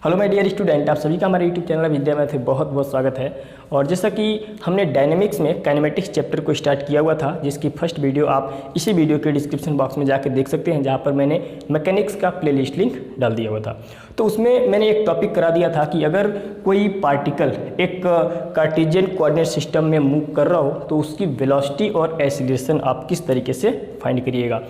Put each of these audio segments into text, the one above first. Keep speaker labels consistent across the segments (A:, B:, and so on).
A: Hello my dear student, आप सभी का हमारे यूट्यूब चैनल विद्या मैथ में बहुत बहुत स्वागत है। और जैसा कि हमने डायनेमिक्स में काइनेमेटिक्स चैप्टर को स्टार्ट किया हुआ था, जिसकी फर्स्ट वीडियो आप इसी वीडियो के डिस्क्रिप्शन बॉक्स में जाकर देख सकते हैं, जहां पर मैंने मैकेनिक्स का प्लेलिस्ट लिंक डाल दिया हुआ था। तो उसमें मैंने एक टॉपिक करा दिया था कि अगर कोई पार्टिकल एक कार्टेशियन कोऑर्डिनेट सिस्टम में मूव कर रहा हो तो उसकी वेलोसिटी और एक्सीलरेशन आप किस तरीके से फाइंड करिएगा।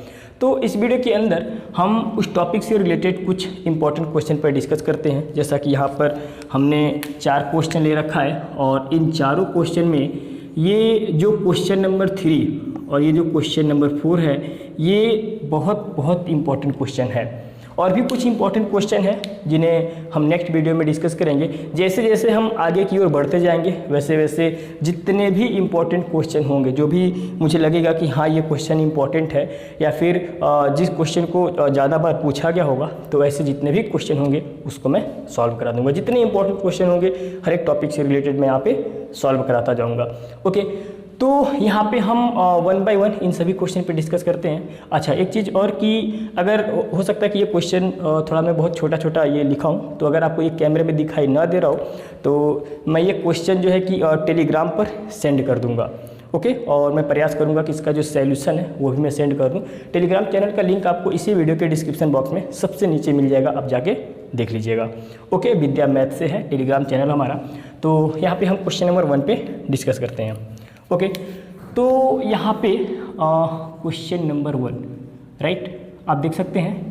A: तो इस वीडियो के अंदर हम उस टॉपिक से रिलेटेड कुछ इंपॉर्टेंट क्वेश्चन पर डिस्कस करते हैं। जैसा कि यहाँ पर हमने 4 क्वेश्चन ले रखा है और इन चारों क्वेश्चन में ये जो क्वेश्चन नंबर 3 और ये जो क्वेश्चन नंबर 4 है, ये बहुत इंपॉर्टेंट क्वेश्चन है। और भी कुछ इंपॉर्टेंट क्वेश्चन हैं जिन्हें हम नेक्स्ट वीडियो में डिस्कस करेंगे। जैसे जैसे हम आगे की ओर बढ़ते जाएंगे वैसे वैसे जितने भी इंपॉर्टेंट क्वेश्चन होंगे, जो भी मुझे लगेगा कि हाँ ये क्वेश्चन इंपॉर्टेंट है, या फिर जिस क्वेश्चन को ज़्यादा बार पूछा गया होगा, तो ऐसे जितने भी क्वेश्चन होंगे उसको मैं सॉल्व करा दूंगा। जितने इंपॉर्टेंट क्वेश्चन होंगे हर एक टॉपिक से रिलेटेड मैं यहाँ पे सॉल्व कराता जाऊँगा। ओके, तो यहाँ पे हम 1 बाय 1 इन सभी क्वेश्चन पे डिस्कस करते हैं। अच्छा, एक चीज़ और कि अगर हो सकता है कि ये क्वेश्चन थोड़ा मैं बहुत छोटा ये लिखा हूँ, तो अगर आपको ये कैमरे में दिखाई ना दे रहा हो तो मैं ये क्वेश्चन जो है कि टेलीग्राम पर सेंड कर दूँगा। ओके, और मैं प्रयास करूँगा कि इसका जो सॉल्यूशन है वो भी मैं सेंड कर दूँ। टेलीग्राम चैनल का लिंक आपको इसी वीडियो के डिस्क्रिप्शन बॉक्स में सबसे नीचे मिल जाएगा, आप जाके देख लीजिएगा। ओके, विद्या मैथ से है टेलीग्राम चैनल हमारा। तो यहाँ पे हम क्वेश्चन नंबर 1 पे डिस्कस करते हैं। ओके, तो यहाँ पे क्वेश्चन नंबर 1 राइट, आप देख सकते हैं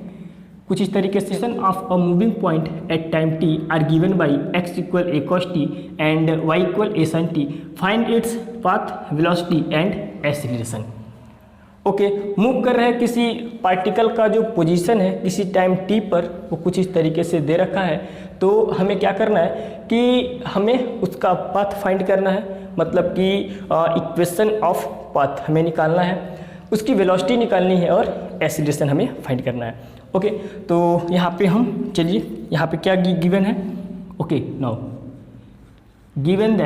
A: कुछ इस तरीके से of a moving point at time t are given by x equal a cos t and y equal a sin t, find its path, velocity and acceleration. Okay, move कर रहे हैं किसी पार्टिकल का जो पोजीशन है किसी time t पर, वो कुछ इस तरीके से दे रखा है। तो हमें क्या करना है कि हमें उसका पाथ फाइंड करना है, मतलब कि इक्वेशन ऑफ पाथ हमें निकालना है, उसकी वेलोसिटी निकालनी है और एक्सीलरेशन हमें फाइंड करना है। ओके, तो यहाँ पे हम चलिए, यहाँ पे क्या गिवन है। Okay, now given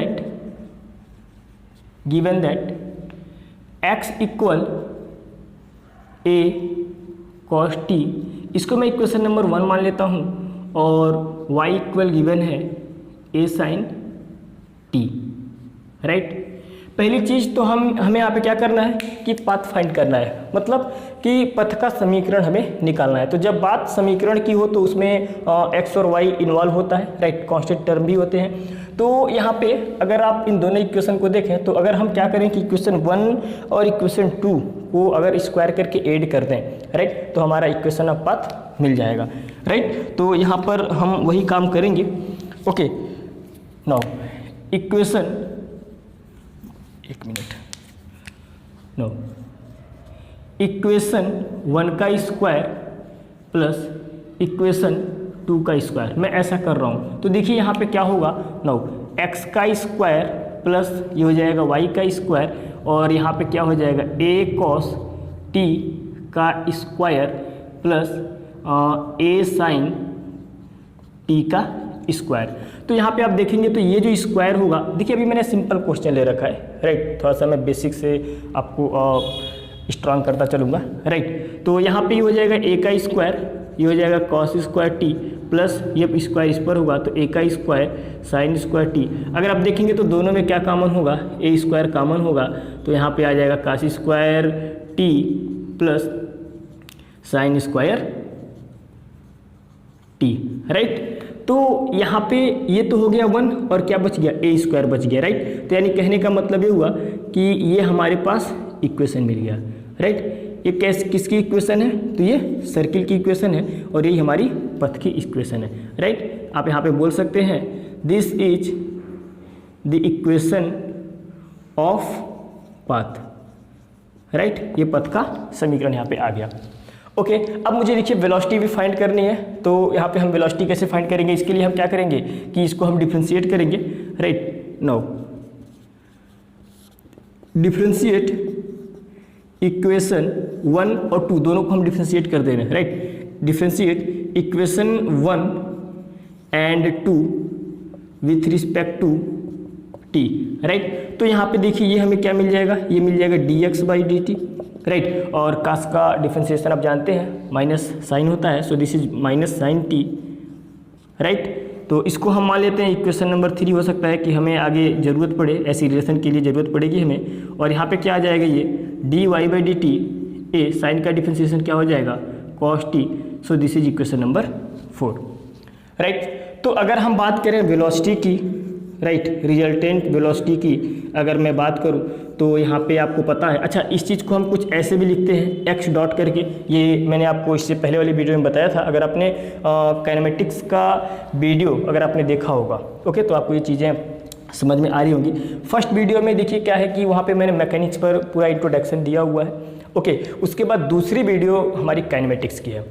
A: that x equal a cos t, इसको मैं इक्वेशन नंबर 1 मान लेता हूँ, और y इक्वल गिवन है a sin t राइट। पहली चीज़ तो हमें यहाँ पे क्या करना है कि पाथ फाइंड करना है, मतलब कि पथ का समीकरण हमें निकालना है। तो जब बात समीकरण की हो तो उसमें x और y इन्वॉल्व होता है राइट, कांस्टेंट टर्म भी होते हैं। तो यहाँ पे अगर आप इन दोनों इक्वेशन को देखें तो अगर हम क्या करें कि इक्वेशन 1 और इक्वेशन 2 को अगर स्क्वायर करके ऐड कर दें राइट, तो हमारा इक्वेशन ऑफ पाथ मिल जाएगा राइट। तो यहाँ पर हम वही काम करेंगे। ओके, नाउ इक्वेशन, एक मिनट, नो, इक्वेशन 1 का स्क्वायर प्लस इक्वेशन 2 का स्क्वायर, मैं ऐसा कर रहा हूँ। तो देखिए यहाँ पे क्या होगा, नो, x का स्क्वायर प्लस ये हो जाएगा y का स्क्वायर, और यहाँ पे क्या हो जाएगा a cos t का square plus a sin t का स्क्वायर। तो यहाँ पे आप देखेंगे तो ये जो स्क्वायर होगा, देखिए अभी मैंने सिंपल क्वेश्चन ले रखा है राइट, थोड़ा सा मैं बेसिक से आपको स्ट्रांग करता चलूँगा राइट। तो यहाँ पे ये हो जाएगा a का स्क्वायर, ये हो जाएगा cos स्क्वायर t प्लस ये स्क्वायर इस पर होगा तो a का स्क्वायर sin स्क्वायर t। अगर आप देखेंगे तो दोनों में क्या कॉमन होगा, a स्क्वायर कॉमन होगा, तो यहाँ पे आ जाएगा cos square t plus sin square t right. तो यहाँ पे ये तो हो गया 1, और क्या बच गया, a स्क्वायर बच गया राइट। तो यानी कहने का मतलब ये हुआ कि ये हमारे पास इक्वेशन मिल गया राइट। ये किसकी इक्वेशन है, तो ये सर्किल की इक्वेशन है, और ये हमारी पथ की इक्वेशन है राइट। आप यहाँ पे बोल सकते हैं this is the equation of path right, ये पथ का समीकरण यहाँ पे आ गया। ओके, अब मुझे देखिए वेलोसिटी भी फाइंड करनी है। तो यहाँ पे हम वेलोसिटी कैसे फाइंड करेंगे, इसके लिए हम क्या करेंगे कि इसको हम डिफ्रेंशिएट करेंगे राइट। नाउ डिफ्रेंशिएट इक्वेशन 1 और 2 दोनों को हम डिफ्रेंशिएट कर दे रहे हैं right. Differentiate equation 1 and 2 with respect to t right. तो यहाँ पे देखिए ये हमें क्या मिल जाएगा, ये मिल जाएगा dx बाई dt राइट। और कास का डिफ्रेंसिएशन आप जानते हैं माइनस साइन होता है, so this is minus sine t right. तो इसको हम मान लेते हैं इक्वेशन नंबर 3। हो सकता है कि हमें आगे ज़रूरत पड़े, ऐसी रिलेशन के लिए ज़रूरत पड़ेगी हमें। और यहाँ पे क्या आ जाएगा, ये dy/dt ए साइन का डिफरेंशिएशन क्या हो जाएगा, cos t। So this is equation number 4, right. तो अगर हम बात करें वेलोसिटी की, राइट, रिजल्टेंट वेलोसिटी की अगर मैं बात करूं तो यहाँ पे आपको पता है, अच्छा इस चीज़ को हम कुछ ऐसे भी लिखते हैं x डॉट करके। ये मैंने आपको इससे पहले वाली वीडियो में बताया था। अगर आपने काइनेमेटिक्स का वीडियो अगर आपने देखा होगा, ओके, तो आपको ये चीज़ें समझ में आ रही होंगी। फर्स्ट वीडियो में देखिए क्या है कि वहाँ पे मैंने मैकेनिक्स पर पूरा इंट्रोडक्शन दिया हुआ है, ओके। उसके बाद दूसरी वीडियो हमारी काइनेमेटिक्स की है,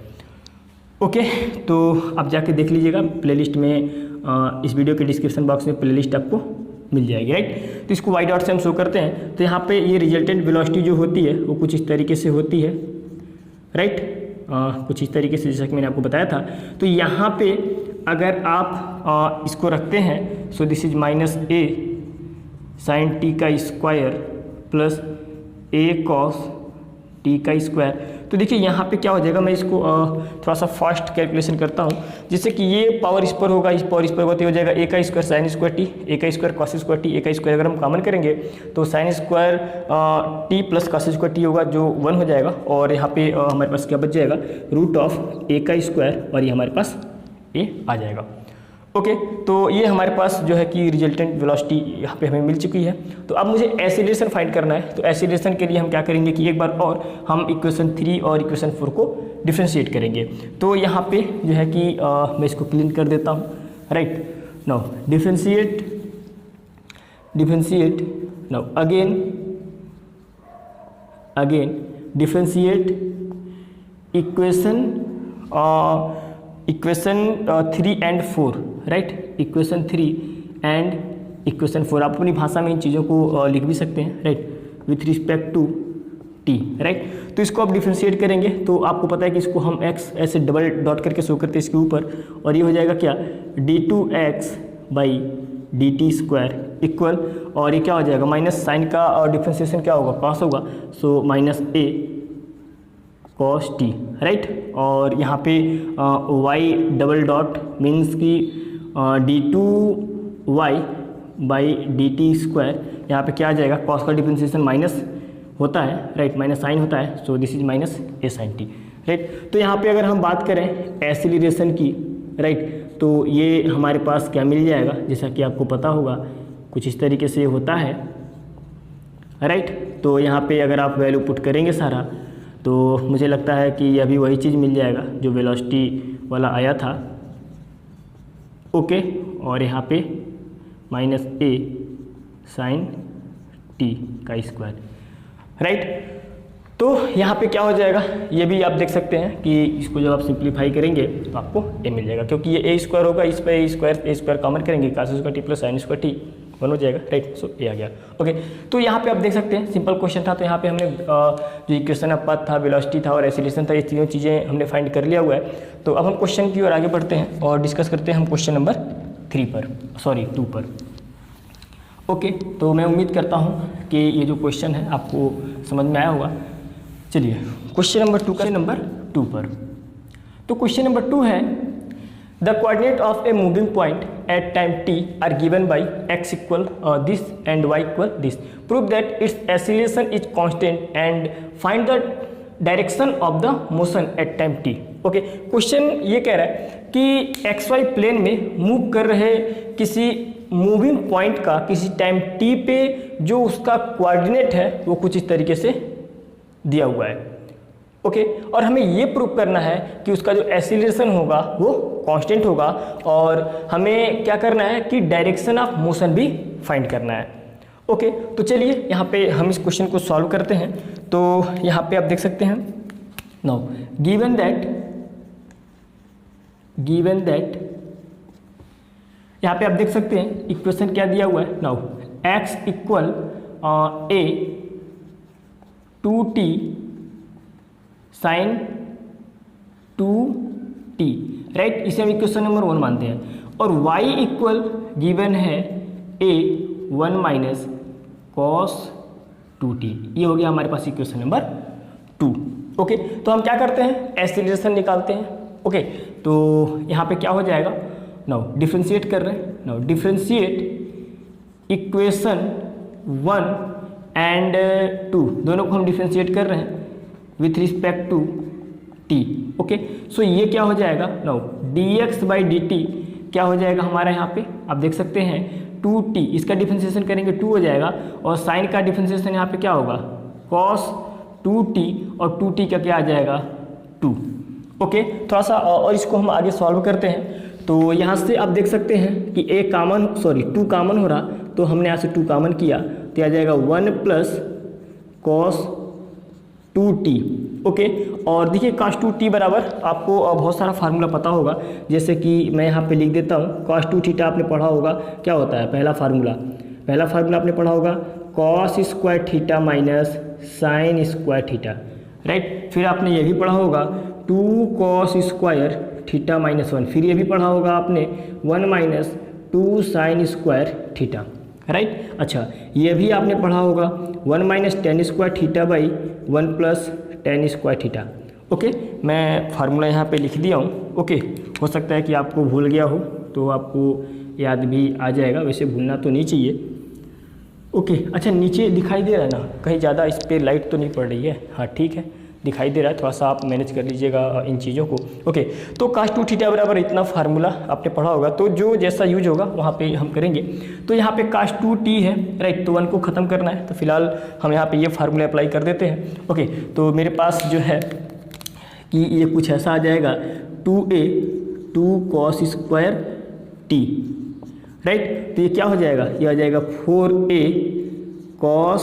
A: ओके। तो आप जाके देख लीजिएगा प्लेलिस्ट में, इस वीडियो के डिस्क्रिप्शन बॉक्स में प्लेलिस्ट आपको मिल जाएगी, राइट। तो इसको वाई डॉट से हम शो करते हैं। तो यहाँ पे ये रिजल्टेंट वेलोसिटी जो होती है वो कुछ इस तरीके से होती है, राइट, कुछ इस तरीके से जैसा कि मैंने आपको बताया था। तो यहाँ पे अगर आप इसको रखते हैं, so this is minus a sine t का square plus a cos t का स्क्वायर। तो देखिए यहाँ पे क्या हो जाएगा, मैं इसको थोड़ा सा फास्ट कैलकुलेशन करता हूँ, जिससे कि ये पावर इस पर होगा, इस पावर इस पर होते हो जाएगा ए का स्क्वायर साइन स्क्वायर टी, ए का स्क्वायर कॉस स्क्वायर टी, ए का स्क्वायर अगर हम कॉमन करेंगे तो sine square T plus cos square T होगा जो 1 हो जाएगा। और यहाँ पे हमारे पास क्या बच जाएगा, रूट ऑफ ए का स्क्वायर, और ये हमारे पास ए आ जाएगा, ओके। तो ये हमारे पास जो है कि रिजल्टेंट वेलोसिटी यहाँ पे हमें मिल चुकी है। तो अब मुझे एक्सीलरेशन फाइंड करना है। तो एक्सीलरेशन के लिए हम क्या करेंगे कि एक बार और हम इक्वेशन 3 और इक्वेशन 4 को डिफ्रेंशिएट करेंगे। तो यहाँ पे जो है कि मैं इसको क्लीन कर देता हूँ, right. Now differentiate now again differentiate equation 3 and 4, right, equation 3 and equation 4। आप अपनी भाषा में इन चीज़ों को लिख भी सकते हैं, right, with respect to t, right. तो इसको आप डिफ्रेंशिएट करेंगे तो आपको पता है कि इसको हम x ऐसे डबल डॉट करके शो करते हैं इसके ऊपर, और ये हो जाएगा क्या, d2x/dt² इक्वल, और ये क्या हो जाएगा, माइनस साइन का और डिफ्रेंशिएशन क्या होगा, कॉस होगा, सो माइनस ए कॉस टी, राइट। और यहाँ पे y डबल डॉट मीन्स की d2y/dt², यहाँ पे क्या आ जाएगा, कॉस का डिफरेंशिएशन माइनस होता है, राइट, माइनस साइन होता है, so this is minus a sine t, right. तो यहाँ पे अगर हम बात करें एक्सीलरेशन की, राइट, तो ये हमारे पास क्या मिल जाएगा, जैसा कि आपको पता होगा कुछ इस तरीके से होता है, राइट। तो यहाँ पे अगर आप वैल्यू पुट करेंगे सारा, तो मुझे लगता है कि अभी वही चीज़ मिल जाएगा जो वेलोसिटी वाला आया था, ओके। और यहाँ पे माइनस ए साइन टी का स्क्वायर, राइट। तो यहाँ पे क्या हो जाएगा, ये भी आप देख सकते हैं कि इसको जब आप सिंप्लीफाई करेंगे तो आपको ए मिल जाएगा, क्योंकि ये ए स्क्वायर होगा, इस पर ए स्क्वायर कॉमन करेंगे, cos square T plus sine square T 1 हो जाएगा, राइट। सो ए आ गया, ओके। तो यहाँ पे आप देख सकते हैं सिंपल क्वेश्चन था। तो यहाँ पे हमने जो इक्वेशन ऑफ पाथ था, वेलोसिटी था और एक्सीलरेशन था, ये तीनों चीज़ें हमने फाइंड कर लिया हुआ है। तो अब हम क्वेश्चन की ओर आगे बढ़ते हैं और डिस्कस करते हैं हम क्वेश्चन नंबर 2 पर, ओके। तो मैं उम्मीद करता हूँ कि ये जो क्वेश्चन है आपको समझ में आया होगा। चलिए क्वेश्चन नंबर 2 पर। तो क्वेश्चन नंबर 2 है, the coordinate of a moving point at time t are given by x equal this and y equal this. Prove that its acceleration is constant and find the direction of the motion at time t, okay. Question ये कह रहा है कि xy plane में move कर रहे किसी moving point का किसी टाइम t पे जो उसका कोऑर्डिनेट है वो कुछ इस तरीके से दिया हुआ है, ओके। और हमें ये प्रूव करना है कि उसका जो एक्सीलरेशन होगा वो कांस्टेंट होगा, और हमें क्या करना है कि डायरेक्शन ऑफ मोशन भी फाइंड करना है, ओके। तो चलिए यहाँ पे हम इस क्वेश्चन को सॉल्व करते हैं। तो यहाँ पे आप देख सकते हैं, नाउ गिवन दैट यहाँ पे आप देख सकते हैं इक्वेशन क्या दिया हुआ है, now x equal a 2t sine 2t, राइट। इसे हम इक्वेशन नंबर 1 मानते हैं। और y इक्वल गिवन है a 1 माइनस कॉस 2t, ये हो गया हमारे पास इक्वेशन नंबर 2, ओके। तो हम क्या करते हैं, एक्सीलरेशन निकालते हैं, ओके। तो यहाँ पे क्या हो जाएगा, नाउ डिफ्रेंशिएट कर रहे हैं। नाउ डिफ्रेंशिएट इक्वेशन 1 एंड 2 दोनों को हम डिफ्रेंशिएट कर रहे हैं with respect to t। Okay, so ये क्या हो जाएगा, नाउ dx/dt क्या हो जाएगा हमारा यहाँ पे आप देख सकते हैं 2t, इसका डिफ्रेंशिएशन करेंगे 2 हो जाएगा, और साइन का डिफ्रेंशिएशन यहाँ पे क्या होगा cos 2t, और 2t का क्या आ जाएगा 2। ओके, थोड़ा सा और इसको हम आगे सॉल्व करते हैं। तो यहाँ से आप देख सकते हैं कि टू कामन हो रहा, तो हमने यहाँ से 2 कामन किया तो आ जाएगा 1 प्लस cos 2t। ओके, और देखिए cos 2t बराबर आपको बहुत सारा फार्मूला पता होगा, जैसे कि मैं यहाँ पे लिख देता हूँ। cos 2 थीटा आपने पढ़ा होगा, क्या होता है पहला फार्मूला आपने पढ़ा होगा cos square theta minus sine square theta, right. फिर आपने ये भी पढ़ा होगा 2 cos स्क्वायर थीटा माइनस 1, फिर ये भी पढ़ा होगा आपने 1 minus 2 sine square theta, right. अच्छा, ये भी आपने पढ़ा होगा 1 minus ten square theta by 1 plus ten square theta. Okay, मैं फार्मूला यहाँ पे लिख दिया हूँ। ओके, हो सकता है कि आपको भूल गया हो तो आपको याद भी आ जाएगा, वैसे भूलना तो नहीं चाहिए। ओके, अच्छा नीचे दिखाई दे रहा है ना, कहीं ज़्यादा इस पर लाइट तो नहीं पड़ रही है? हाँ ठीक है, दिखाई दे रहा है, थोड़ा सा आप मैनेज कर लीजिएगा इन चीज़ों को। ओके, तो cos 2 थीटा बराबर इतना फार्मूला आपने पढ़ा होगा, तो जो जैसा यूज होगा वहाँ पे हम करेंगे। तो यहाँ पे cos 2t है, राइट, तो 1 को ख़त्म करना है, तो फिलहाल हम यहाँ पे ये फार्मूला अप्लाई कर देते हैं। ओके, तो मेरे पास जो है कि ये कुछ ऐसा आ जाएगा 2a 2 cos square t, right. तो ये क्या हो जाएगा, ये आ जाएगा 4a cos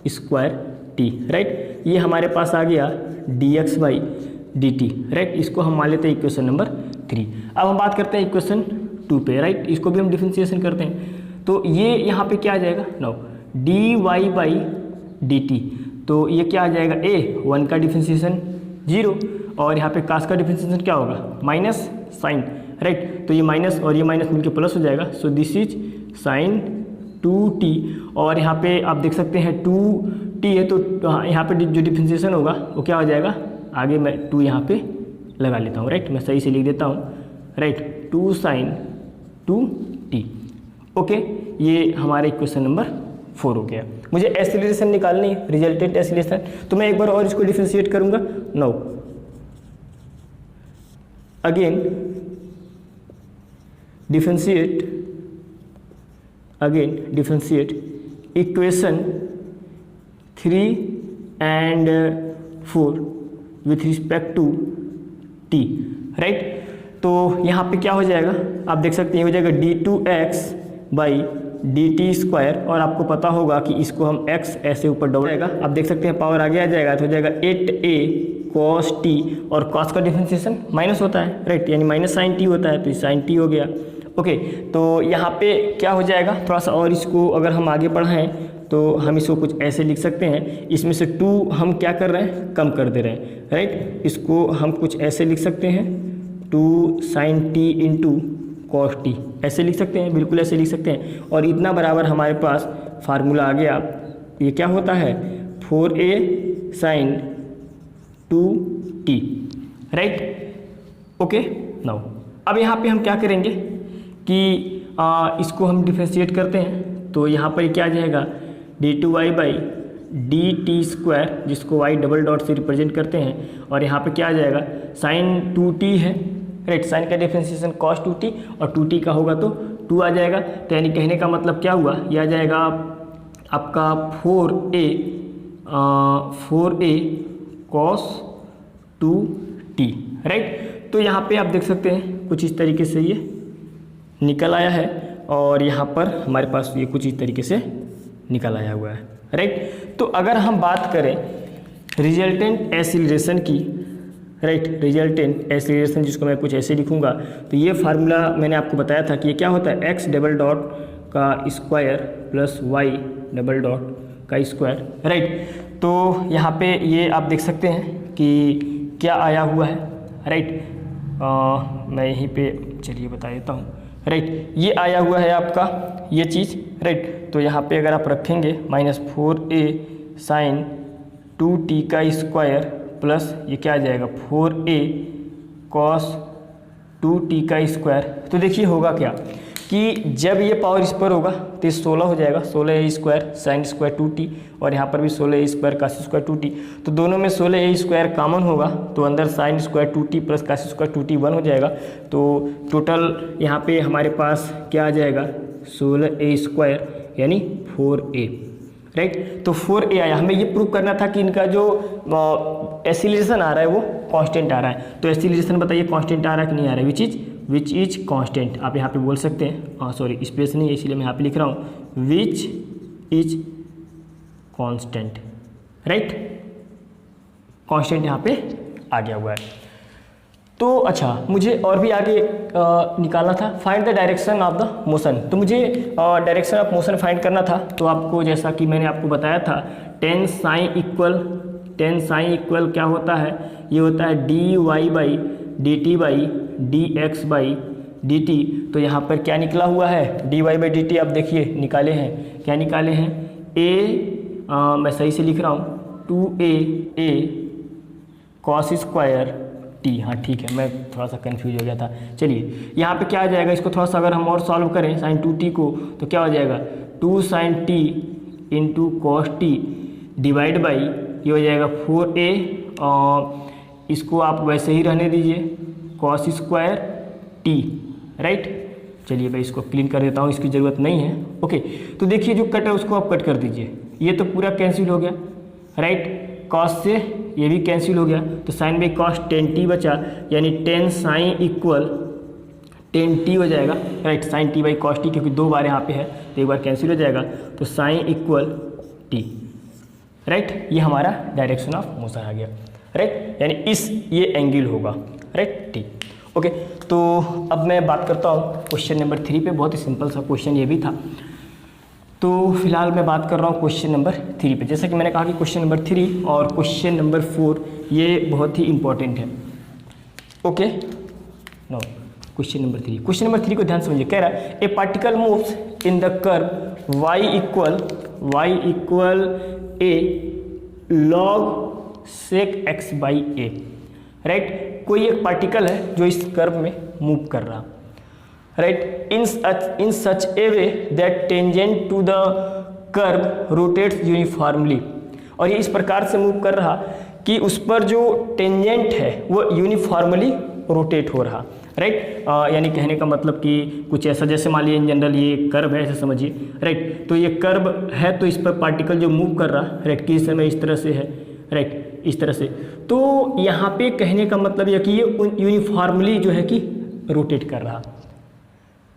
A: square t, right. ये हमारे पास आ गया dx/dt, राइट। इसको हम मान लेते हैं इक्वेशन नंबर 3। अब हम बात करते हैं इक्वेशन 2 पे, राइट। इसको भी हम डिफरेंशिएशन करते हैं, तो ये यहाँ पे क्या आ जाएगा, नाउ dy/dt, तो ये क्या आ जाएगा a 1 का डिफरेंशिएशन 0, और यहाँ पे cos का डिफरेंशिएशन क्या होगा माइनस साइन, राइट। तो ये माइनस और ये माइनस मिलके प्लस हो जाएगा, सो दिस इज साइन 2t, और यहाँ पे आप देख सकते हैं 2t है, तो यहाँ पे जो डिफरेंशिएशन होगा वो क्या हो जाएगा, आगे मैं 2 यहाँ पे लगा लेता हूँ, राइट। मैं सही से लिख देता हूँ, राइट, 2 साइन 2t। ओके, ये हमारे इक्वेशन नंबर 4 हो गया। मुझे एक्सीलरेशन निकालनी है, रिजल्टेंट एक्सीलरेशन, तो मैं एक बार और इसको डिफरेंशिएट करूँगा। Now again differentiate equation 3 and 4 with respect to t, right. तो यहाँ पे क्या हो जाएगा, आप देख सकते हैं हो जाएगा d2x/dt स्क्वायर, और आपको पता होगा कि इसको हम x ऐसे ऊपर डबल जाएगा, आप देख सकते हैं पावर आगे आ जाएगा, तो हो जाएगा 8a cos t, और cos का डिफरेंशिएशन माइनस होता है, राइट, यानी माइनस साइन t होता है, तो साइन t हो गया। ओके, तो यहाँ पे क्या हो जाएगा, थोड़ा सा और इसको अगर हम आगे बढ़ाएं तो हम इसको कुछ ऐसे लिख सकते हैं, इसमें से 2 हम क्या कर रहे हैं, कम कर दे रहे हैं, राइट। इसको हम कुछ ऐसे लिख सकते हैं 2 sine t into cos t, ऐसे लिख सकते हैं, बिल्कुल ऐसे लिख सकते हैं। और इतना बराबर हमारे पास फार्मूला आ गया, ये क्या होता है 4a sign 2t, right. Okay, now अब यहाँ पे हम क्या करेंगे कि इसको हम डिफरेंशिएट करते हैं, तो यहाँ पर क्या आ जाएगा d2y/dt स्क्वायर, जिसको y डबल डॉट से रिप्रेजेंट करते हैं, और यहाँ पे क्या आ जाएगा साइन 2t है, राइट। साइन का डिफरेंशिएशन cos 2t, और 2t का होगा तो 2 आ जाएगा, तो यानी कहने का मतलब क्या हुआ, ये आ जाएगा आपका 4a cos 2t, राइट। तो यहाँ पे आप देख सकते हैं कुछ इस तरीके से ये निकल आया है, और यहाँ पर हमारे पास ये कुछ इस तरीके से निकल आया हुआ है, राइट। तो अगर हम बात करें रिजल्टेंट एक्सीलरेशन की, राइट, रिजल्टेंट एक्सीलरेशन जिसको मैं कुछ ऐसे लिखूंगा, तो ये फार्मूला मैंने आपको बताया था कि ये क्या होता है x डबल डॉट का square plus y double dot का स्क्वायर, राइट। तो यहाँ पे ये आप देख सकते हैं कि क्या आया हुआ है, राइट। मैं यहीं पे चलिए बता देता हूँ, राइट। ये आया हुआ है आपका ये चीज़, राइट। तो यहाँ पे अगर आप रखेंगे -4a साइन 2t का स्क्वायर प्लस ये क्या आ जाएगा 4a cos 2t का स्क्वायर। तो देखिए होगा क्या कि जब ये पावर इस पर होगा तो ये 16 हो जाएगा, 16a square sine square 2t, और यहाँ पर भी 16a स्क्वायर कासी स्क्वायर 2t। तो दोनों में 16a स्क्वायर कॉमन होगा तो अंदर साइन स्क्वायर 2t प्लस कासी स्क्वायर 2t 1 हो जाएगा। तो टोटल यहाँ पे हमारे पास क्या आ जाएगा, 16a स्क्वायर यानी 4a, राइट। तो 4a आया। हमें ये प्रूव करना था कि इनका जो एसिलेशन आ रहा है वो कांस्टेंट आ रहा है। तो एसिलेशन बताइए कांस्टेंट आ रहा है कि नहीं आ रहा है, विच इज कांस्टेंट। आप यहाँ पे बोल सकते हैं, सॉरी स्पेस नहीं है इसलिए मैं यहाँ पे लिख रहा हूँ which is constant, right. Constant यहाँ पे आ गया हुआ है। तो अच्छा, मुझे और भी आगे निकालना था, find the direction of the motion. तो मुझे डायरेक्शन ऑफ मोशन फाइंड करना था। तो आपको जैसा कि मैंने आपको बताया था, टेन साइन इक्वल क्या होता है, ये होता है dy by d t by d x by d T. तो यहाँ पर क्या निकला हुआ है, dy बाई डी टी। आप देखिए निकाले हैं, क्या निकाले हैं, मैं सही से लिख रहा हूँ 2a कॉस स्क्वायर टी। हाँ ठीक है, मैं थोड़ा सा कंफ्यूज हो गया था। चलिए यहाँ पे क्या आ जाएगा, इसको थोड़ा सा अगर हम और सॉल्व करें साइन 2t को, तो क्या हो जाएगा 2 sine t into cos t divide by ये हो जाएगा 4a, और इसको आप वैसे ही रहने दीजिए कॉस स्क्वायर टी, राइट। चलिए मैं इसको क्लीन कर देता हूँ, इसकी ज़रूरत नहीं है। ओके, तो देखिए जो कट है उसको आप कट कर दीजिए, ये तो पूरा कैंसिल हो गया, राइट। कॉस से ये भी कैंसिल हो गया, तो साइन बाई कॉस 10t बचा, यानी 10 साइन इक्वल 10t हो जाएगा, right. Sine t by cos t, क्योंकि 2 बार यहाँ पे है तो एक बार कैंसिल हो जाएगा, तो साइन इक्वल t, राइट। ये हमारा डायरेक्शन ऑफ मोशन आ गया, राइट। यानी ये एंगल होगा, राइट, ठीक। ओके, तो अब मैं बात करता हूँ क्वेश्चन नंबर 3 पे। बहुत ही सिंपल सा क्वेश्चन ये भी था। तो फिलहाल मैं बात कर रहा हूँ क्वेश्चन नंबर 3 पे। जैसा कि मैंने कहा कि क्वेश्चन नंबर 3 और क्वेश्चन नंबर 4 ये बहुत ही इंपॉर्टेंट है। ओके, नो, क्वेश्चन नंबर 3 को ध्यान समझिए। कह रहा है ए particle moves in the curve y equal a log sec x by a, right. कोई एक पार्टिकल है जो इस कर्व में मूव कर रहा, right, in such a way that tangent to the curve rotates uniformly. और ये इस प्रकार से मूव कर रहा कि उस पर जो टेंजेंट है वो यूनिफॉर्मली रोटेट हो रहा, राइट। यानी कहने का मतलब कि कुछ ऐसा, जैसे मान लीजिए इन जनरल ये कर्व है, ऐसे समझिए, राइट। तो ये कर्व है, तो इस पर पार्टिकल जो मूव कर रहा, राइट, किस समय इस तरह से है, राइट, इस तरह से। तो यहाँ पे कहने का मतलब यह कि ये यूनिफॉर्मली जो है कि रोटेट कर रहा,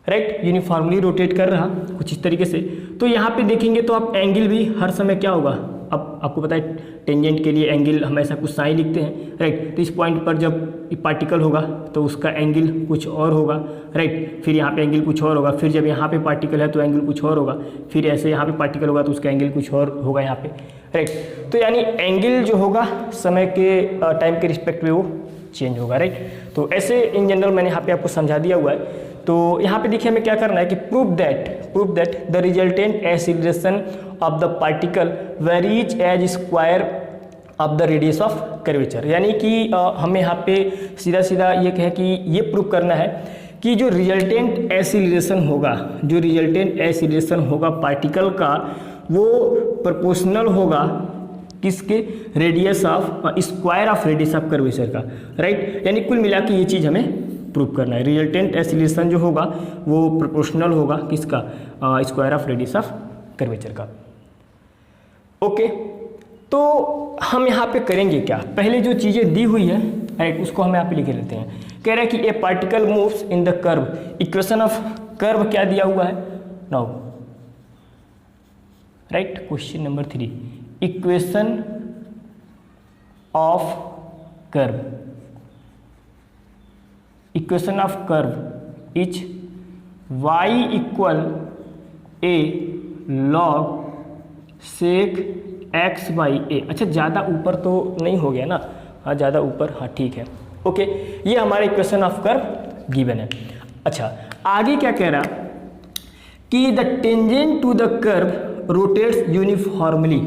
A: राइट, यूनिफॉर्मली रोटेट कर रहा कुछ इस तरीके से। तो यहाँ पे देखेंगे तो आप एंगल भी हर समय क्या होगा, अब आपको पता है टेंजेंट के लिए एंगल हमेशा कुछ साइन लिखते हैं, राइट। तो इस पॉइंट पर जब पार्टिकल होगा तो उसका एंगल कुछ और होगा, राइट। फिर यहाँ पे एंगल कुछ और होगा, फिर जब यहाँ पे पार्टिकल है तो एंगल कुछ और होगा, फिर ऐसे यहाँ पे पार्टिकल होगा तो उसका एंगल कुछ और होगा यहाँ पे, राइट। तो यानी एंगल जो होगा समय के टाइम के रिस्पेक्ट में वो चेंज होगा, राइट। तो ऐसे इन जनरल मैंने यहाँ पे आपको समझा दिया हुआ है। तो यहाँ पे देखिए हमें क्या करना है कि prove that the resultant acceleration of the particle varies as square of the radius of curvature. यानी कि हमें यहाँ पे सीधा ये कहे कि ये प्रूव करना है कि जो रिजल्टेंट एक्सीलरेशन होगा पार्टिकल का, वो प्रोपोर्शनल होगा किसके, radius of square of radius of curvature का, राइट। यानी कुल मिला के ये चीज़ हमें प्रूव करना है। रिजल्टेंट एक्सीलरेशन जो होगा वो प्रोपोर्शनल होगा किसका, square of radius of curvature का। ओके, तो हम यहाँ पे करेंगे क्या, पहले जो चीज़ें दी हुई है, राइट, उसको हम यहाँ पे लिख लेते हैं। कह रहा है कि ए particle moves in the curve, equation of curve क्या दिया हुआ है now, right. Question number 3, equation of curve, equation of curve is y equal a log sec x by a। अच्छा, ज़्यादा ऊपर तो नहीं हो गया ना, हाँ ज़्यादा ऊपर, हाँ ठीक है, ओके। ये हमारा इक्वेशन ऑफ कर्व गिवन है। अच्छा, आगे क्या कह रहा कि the tangent to the curve rotates uniformly,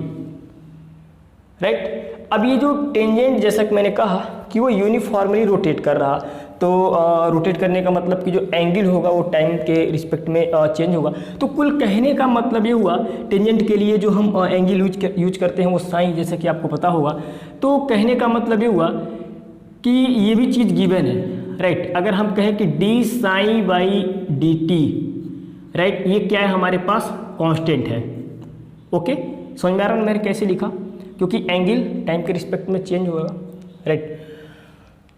A: right. अब ये जो टेंजेंट, जैसा कि मैंने कहा कि वो यूनिफॉर्मली रोटेट कर रहा, तो रोटेट करने का मतलब कि जो एंगल होगा वो टाइम के रिस्पेक्ट में चेंज होगा। तो कुल कहने का मतलब ये हुआ, टेंजेंट के लिए जो हम एंगल यूज करते हैं वो साइन, जैसे कि आपको पता होगा। तो कहने का मतलब ये हुआ कि ये भी चीज़ गिवन है, राइट। अगर हम कहें कि d sine by d t, right, ये क्या है हमारे पास, कांस्टेंट है। ओके, समझ में आ रहा है मैंने कैसे लिखा, क्योंकि एंगल टाइम के रिस्पेक्ट में चेंज होगा, राइट।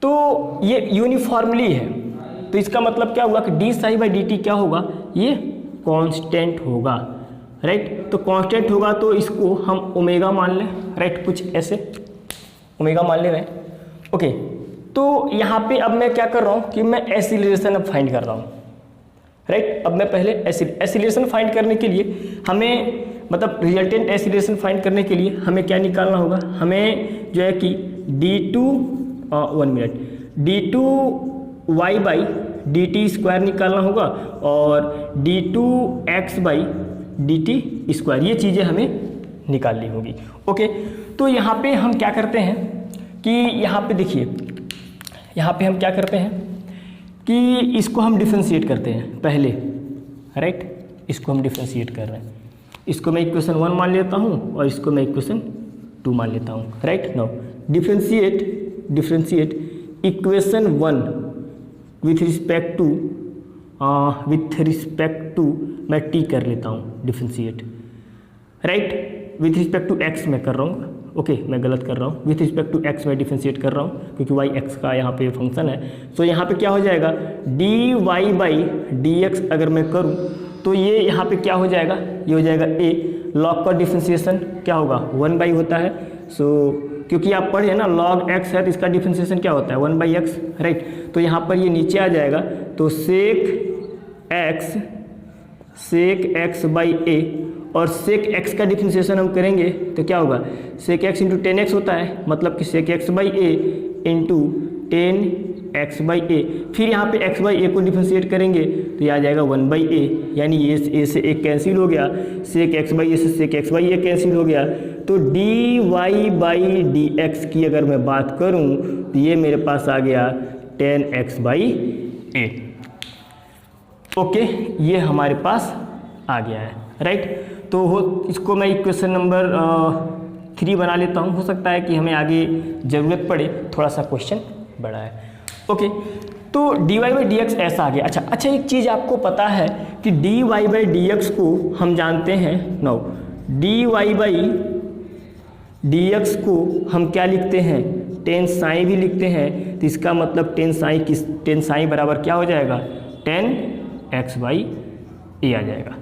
A: तो ये यूनिफॉर्मली है, तो इसका मतलब क्या हुआ कि d psi by d t क्या होगा, ये कांस्टेंट होगा, राइट। तो कांस्टेंट होगा तो इसको हम ओमेगा मान लें, राइट, कुछ ऐसे ओमेगा मान ले रहे हैं। ओके, तो यहाँ पे अब मैं क्या कर रहा हूँ कि मैं एक्सीलरेशन अब फाइंड कर रहा हूँ, राइट। अब मैं पहले एक्सीलरेशन फाइंड करने के लिए हमें, मतलब रिजल्टेंट एक्सीलरेशन फाइंड करने के लिए हमें क्या निकालना होगा, हमें जो है कि d2 y by d T square निकालना होगा और d2x by d T square, ये चीज़ें हमें निकालनी होगी। ओके, तो यहाँ पे हम क्या करते हैं कि यहाँ पे देखिए, यहाँ पे हम क्या करते हैं कि इसको हम डिफरेंशिएट करते हैं पहले, राइट। इसको हम डिफरेंशिएट कर रहे हैं, इसको मैं इक्वेशन 1 मान लेता हूँ और इसको मैं इक्वेशन 2 मान लेता हूँ, right. Now differentiate equation 1 with respect to मैं टी कर लेता हूँ differentiate, right. With respect to x मैं कर रहा हूँ, ओके, मैं गलत कर रहा हूँ, विथ रिस्पेक्ट टू एक्स मैं डिफरेंशिएट कर रहा हूँ क्योंकि वाई एक्स का यहाँ पे फंक्शन है। सो यहाँ पे क्या हो जाएगा, d y by d x अगर मैं करूँ तो ये यहाँ पे क्या हो जाएगा, ये हो जाएगा ए। लॉग का डिफरेंशिएशन क्या होगा, 1 बाई होता है। सो क्योंकि आप पढ़े ना लॉग एक्स है तो इसका डिफरेंशिएशन क्या होता है, 1 बाई एक्स, राइट। तो यहाँ पर ये नीचे आ जाएगा, तो सेक एक्स बाई ए, और सेक एक्स का डिफरेंशिएशन हम करेंगे तो क्या होगा, सेक एक्स इंटू 10x होता है, मतलब कि sec x by a into 10x by a. फिर यहाँ पे x बाई ए को डिफरेंशिएट करेंगे तो ये आ जाएगा 1 बाई ए, यानी ये ए से एक कैंसिल हो गया, सेक एक्स बाई ए से sec x by a cancel हो गया। तो d y by d x की अगर मैं बात करूँ तो ये मेरे पास आ गया 10x बाई ए। ओके, ये हमारे पास आ गया है, राइट। तो इसको मैं इक्वेशन नंबर 3 बना लेता हूँ, हो सकता है कि हमें आगे ज़रूरत पड़े, थोड़ा सा क्वेश्चन बड़ा है। ओके, तो d y by d x ऐसा आ गया। अच्छा, एक चीज़ आपको पता है कि d y by d x को हम जानते हैं, now d y by d x को हम क्या लिखते हैं, टेन साई भी लिखते हैं। तो इसका मतलब टेन साई बराबर क्या हो जाएगा, 10x बाई ए आ जाएगा,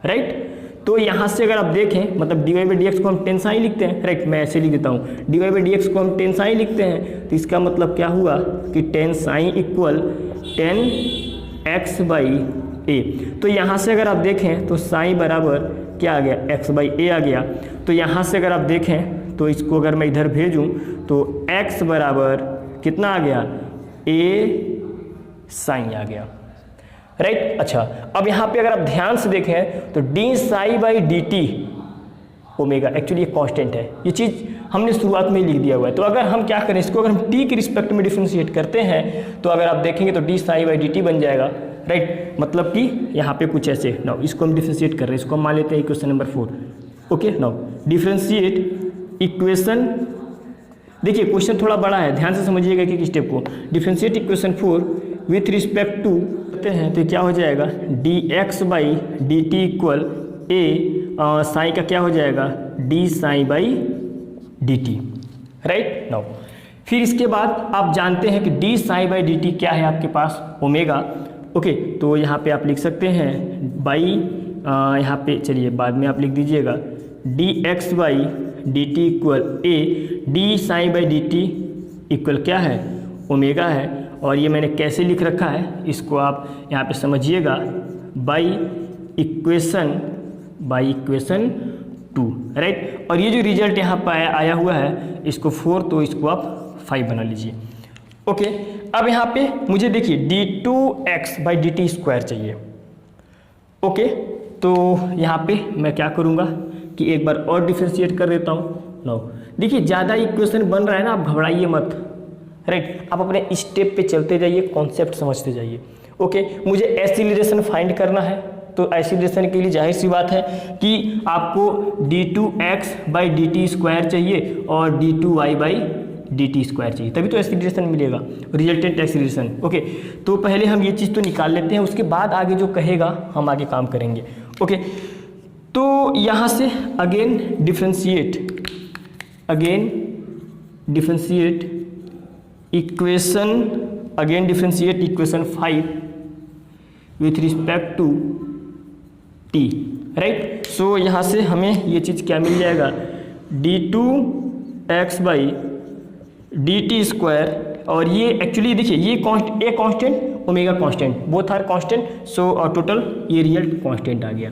A: राइट। तो यहाँ से अगर आप देखें, मतलब d y by d x को हम 10 साई लिखते हैं, राइट। मैं ऐसे लिख देता हूँ, d y by d x को हम 10 साई लिखते हैं, तो इसका मतलब क्या हुआ कि 10 साई इक्वल 10x बाई ए। तो यहाँ से अगर आप देखें तो साई बराबर क्या आ गया, x बाई ए आ गया। तो यहाँ से अगर आप देखें तो इसको अगर मैं इधर भेजूँ तो x बराबर कितना आ गया, ए साई आ गया, राइट। अच्छा, अब यहाँ पे अगर आप ध्यान से देखें तो D psi by d T omega, actually ये कांस्टेंट है, ये चीज़ हमने शुरुआत में ही लिख दिया हुआ है। तो अगर हम क्या करें, इसको अगर हम टी के रिस्पेक्ट में डिफरेंशिएट करते हैं तो अगर आप देखेंगे तो D psi by d T बन जाएगा, राइट। मतलब कि यहाँ पे कुछ ऐसे, नाउ इसको हम डिफरेंशिएट कर रहे हैं, इसको हम मान लेते हैं equation number 4। Okay, now differentiate equation, देखिए क्वेश्चन थोड़ा बड़ा है, ध्यान से समझिएगा एक स्टेप को। Differentiate equation 4 with respect to करते हैं तो क्या हो जाएगा, d x by d t equal a, psi का क्या हो जाएगा, d psi by d t, right. Now फिर इसके बाद आप जानते हैं कि d psi by d t क्या है आपके पास, ओमेगा। ओके, तो यहाँ पे आप लिख सकते हैं बाई, यहाँ पे चलिए बाद में आप लिख दीजिएगा D x by d t equal A, D psi by d t equal क्या है, ओमेगा है। और ये मैंने कैसे लिख रखा है इसको आप यहाँ पे समझिएगा, बाई इक्वेशन 2, राइट। और ये जो रिजल्ट यहाँ पर आया हुआ है इसको 4, तो इसको आप 5 बना लीजिए। ओके, अब यहाँ पे मुझे देखिए d2x by d T square चाहिए। ओके, तो यहाँ पे मैं क्या करूँगा कि एक बार और डिफरेंशिएट कर देता हूँ। नो, देखिए ज़्यादा इक्वेशन बन रहा है ना, आप घबराइए मत, राइट। आप अपने स्टेप पे चलते जाइए, कॉन्सेप्ट समझते जाइए। ओके, मुझे एक्सीलरेशन फाइंड करना है, तो एक्सीलरेशन के लिए जाहिर सी बात है कि आपको d2x/dt² चाहिए और d2y/dt² चाहिए, तभी तो एक्सीलरेशन मिलेगा, रिजल्टेंट एक्सीलरेशन। ओके, तो पहले हम ये चीज़ तो निकाल लेते हैं, उसके बाद आगे जो कहेगा हम आगे काम करेंगे। ओके, तो यहाँ से again differentiate equation 5 with respect to t, right. So यहाँ से हमें ये चीज़ क्या मिल जाएगा, d2x/dt², और ये एक्चुअली देखिए ये constant omega constant, both are constant, so और टोटल ये रियल कांस्टेंट आ गया,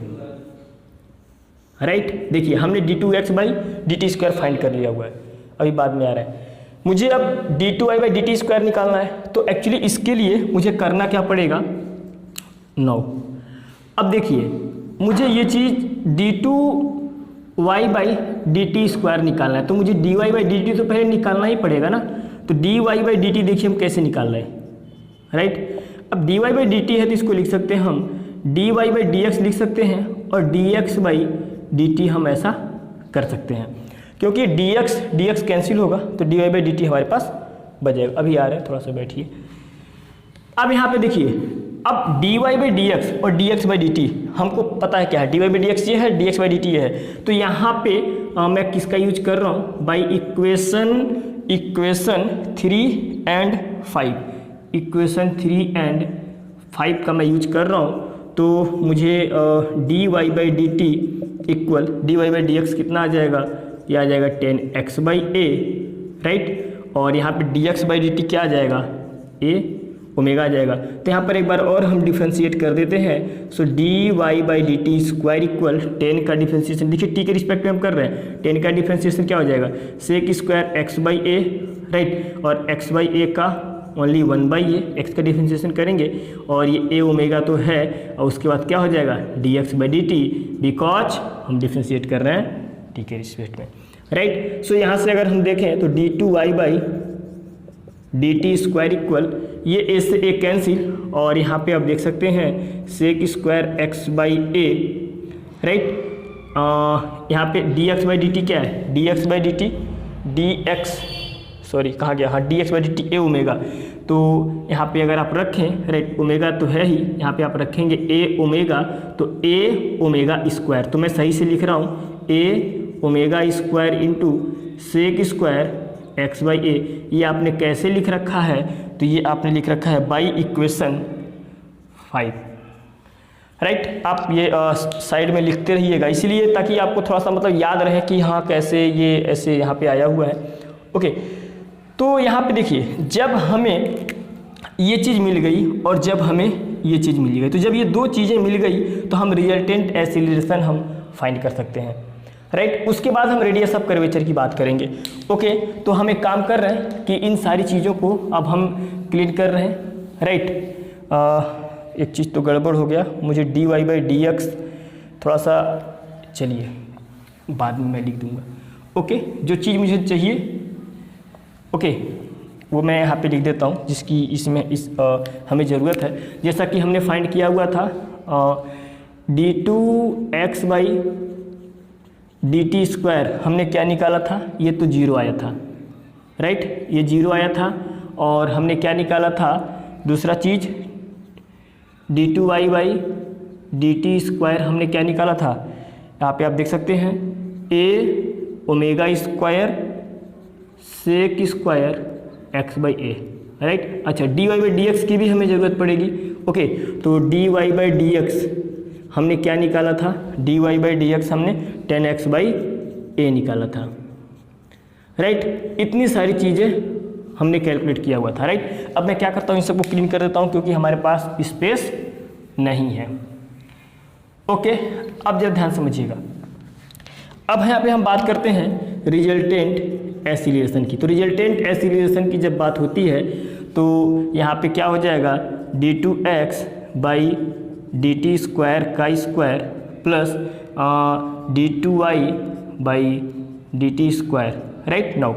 A: राइट। देखिए हमने d2x/dt² फाइंड कर लिया हुआ है, अभी बाद में आ रहा है। मुझे अब d2y/dt² निकालना है, तो एक्चुअली इसके लिए मुझे करना क्या पड़ेगा, 9। अब देखिए मुझे ये चीज़ d2y/dt² निकालना है, तो मुझे dy/dt तो पहले निकालना ही पड़ेगा ना। तो dy/dt देखिए हम कैसे निकाल रहे हैं, राइट। अब dy/dt है तो इसको लिख सकते हैं हम dy/dx लिख सकते हैं, और dx/dt हम ऐसा कर सकते हैं, क्योंकि dx कैंसिल होगा तो dy/dt हमारे पास बचेगा। अभी आ रहा है, थोड़ा सा बैठिए। अब यहाँ पे देखिए, अब dy/dx और dx/dt हमको पता है क्या है, dy/dx ये है, dx/dt ये है, तो यहाँ पे मैं किसका यूज कर रहा हूँ, by equation 3 and 5, equation 3 and 5 का मैं यूज कर रहा हूँ। तो मुझे dy/dt इक्वल dy/dx कितना आ जाएगा, ये आ जाएगा 10x/a, राइट। और यहाँ पे dx/dt क्या आ जाएगा, a ओमेगा आ जाएगा। तो यहाँ पर एक बार और हम डिफ्रेंशिएट कर देते हैं। सो dy/dt² इक्वल 10 का डिफ्रेंशिएशन, देखिए t के रिस्पेक्ट में हम कर रहे हैं, 10 का डिफ्रेंशिएशन क्या हो जाएगा, sec² x/a, राइट। और x/a का ओनली 1/a, x का डिफ्रेंशिएशन करेंगे और ये a ओमेगा तो है, और उसके बाद क्या हो जाएगा dx/dt, बिकॉज हम डिफ्रेंशिएट कर रहे हैं t के रिस्पेक्ट में, राइट। सो यहाँ से अगर हम देखें तो d2y/dt² इक्वल ये a से a कैंसिल, और यहाँ पे आप देख सकते हैं sec² x/a, राइट। यहाँ पे dx/dt क्या है, कहाँ गया, हाँ dx/dt a ओमेगा। तो यहाँ पे अगर आप रखें, राइट, ओमेगा तो है ही, यहाँ पे आप रखेंगे a ओमेगा, तो a ओमेगा², तो मैं सही से लिख रहा हूँ a ओमेगा² इंटू sec² x/a। ये आपने कैसे लिख रखा है, तो ये आपने लिख रखा है बाई इक्वेशन 5, राइट। आप ये साइड में लिखते रहिएगा, इसीलिए ताकि आपको थोड़ा सा मतलब याद रहे कि हाँ कैसे ये ऐसे यहाँ पे आया हुआ है। ओके, तो यहाँ पे देखिए जब हमें ये चीज़ मिल गई और जब हमें ये चीज़ मिल गई, तो जब ये दो चीज़ें मिल गई तो हम रिजल्टेंट एक्सीलरेशन हम फाइंड कर सकते हैं, राइट। उसके बाद हम रेडियस ऑफ कर्वेचर की बात करेंगे। ओके, तो हम एक काम कर रहे हैं कि इन सारी चीज़ों को अब हम क्लीन कर रहे हैं, राइट। एक चीज़ तो गड़बड़ हो गया, मुझे dy/dx थोड़ा सा, चलिए बाद में मैं लिख दूंगा। ओके, जो चीज़ मुझे चाहिए, ओके, वो मैं यहाँ पे लिख देता हूँ जिसकी इसमें हमें ज़रूरत है। जैसा कि हमने फाइंड किया हुआ था d2x/dt² हमने क्या निकाला था, ये तो 0 आया था, राइट, ये 0 आया था। और हमने क्या निकाला था, दूसरा चीज़ d2y/dt² हमने क्या निकाला था, यहाँ पे आप देख सकते हैं a ओमेगा² sec² x/a, राइट। अच्छा, dy/dx की भी हमें ज़रूरत पड़ेगी। ओके, तो dy/dx हमने क्या निकाला था, dy/dx हमने 10x/a निकाला था, राइट। इतनी सारी चीज़ें हमने कैलकुलेट किया हुआ था, राइट। अब मैं क्या करता हूँ, इन सबको क्लीन कर देता हूँ क्योंकि हमारे पास स्पेस नहीं है। ओके, अब जरा ध्यान समझिएगा। अब यहाँ पे हम बात करते हैं रिजल्टेंट एक्सीलरेशन की। तो रिजल्टेंट एक्सीलरेशन की जब बात होती है तो यहाँ पे क्या हो जाएगा, d2x/dt² का square plus d2y/dt², right. Now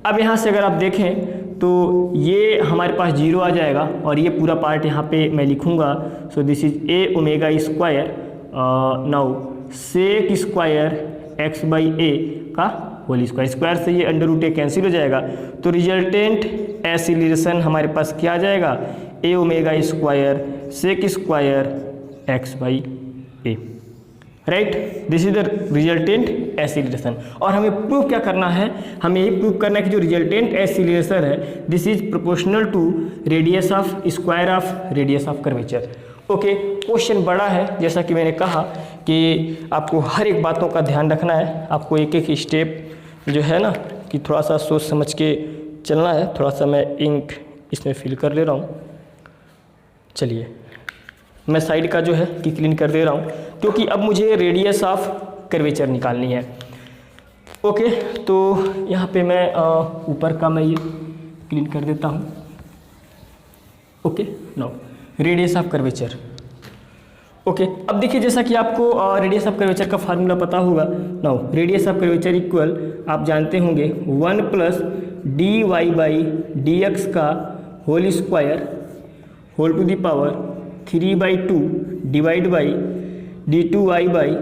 A: अब यहाँ से अगर आप देखें तो ये हमारे पास 0 आ जाएगा और ये पूरा पार्ट यहाँ पे मैं लिखूँगा। So this is a omega square, now sec square x by a का होल स्क्वायर, स्क्वायर से ये अंडर रूट ए कैंसिल हो जाएगा। तो रिजल्टेंट एक्सीलरेशन हमारे पास क्या आ जाएगा, a omega square sec square x by a, right. This is the resultant acceleration. और हमें प्रूव क्या करना है, हमें ये प्रूव करना है कि जो रिजल्टेंट एक्सीलरेशन है this is proportional to radius of square of radius of curvature. Okay, question बड़ा है, जैसा कि मैंने कहा कि आपको हर एक बातों का ध्यान रखना है, आपको एक एक स्टेप जो है ना कि थोड़ा सा सोच समझ के चलना है। थोड़ा सा मैं इंक इसमें फिल कर ले रहा हूँ। चलिए मैं साइड का जो है कि क्लीन कर दे रहा हूँ, क्योंकि अब मुझे रेडियस ऑफ कर्वेचर निकालनी है। ओके, तो यहाँ पे मैं ऊपर का मैं ये क्लीन कर देता हूँ। Okay, now radius of curvature. Okay, अब देखिए जैसा कि आपको रेडियस ऑफ कर्वेचर का फार्मूला पता होगा। Now radius of curvature equal आप जानते होंगे 1 plus d y by d x का whole square whole to the power 3/2 divide by d2y by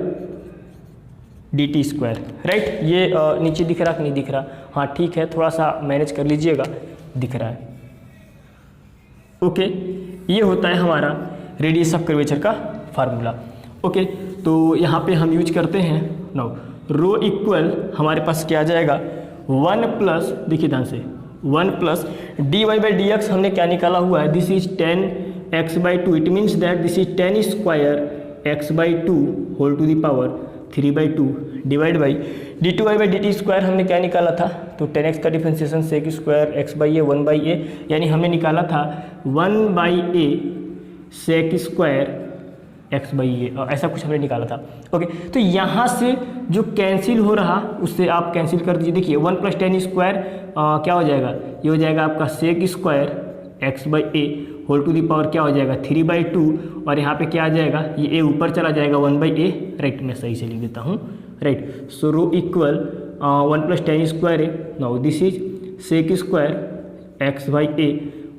A: dt square, right. ये नीचे दिख रहा कि नहीं दिख रहा, हाँ ठीक है, थोड़ा सा मैनेज कर लीजिएगा, दिख रहा है। ओके, ये होता है हमारा रेडियस ऑफ कर्वेचर का फार्मूला। ओके, तो यहाँ पे हम यूज करते हैं नाउ रो इक्वल हमारे पास क्या आ जाएगा 1 प्लस, देखिए ध्यान से 1 plus d y by d x हमने क्या निकाला हुआ है, this is 10x/2, it means that this is 10 square x/2 whole to the power 3/2 divide by d2y by dt square हमने क्या निकाला था, तो 10x का डिफ्रेंसिएशन सेक स्क्वायर x/a 1/a, यानी हमने निकाला था 1/a सेक स्क्वायर x/a, और ऐसा कुछ हमने निकाला था। ओके, तो यहाँ से जो कैंसिल हो रहा उससे आप कैंसिल कर दीजिए। देखिए 1 + 10 स्क्वायर क्या हो जाएगा, ये हो जाएगा आपका sec square x/a whole to the power क्या हो जाएगा 3/2, और यहाँ पे क्या आ जाएगा, ये a ऊपर चला जाएगा 1/a, राइट। मैं सही से लिख देता हूँ, right. So rho equal 1 + 10 square है, now this is sec square x/a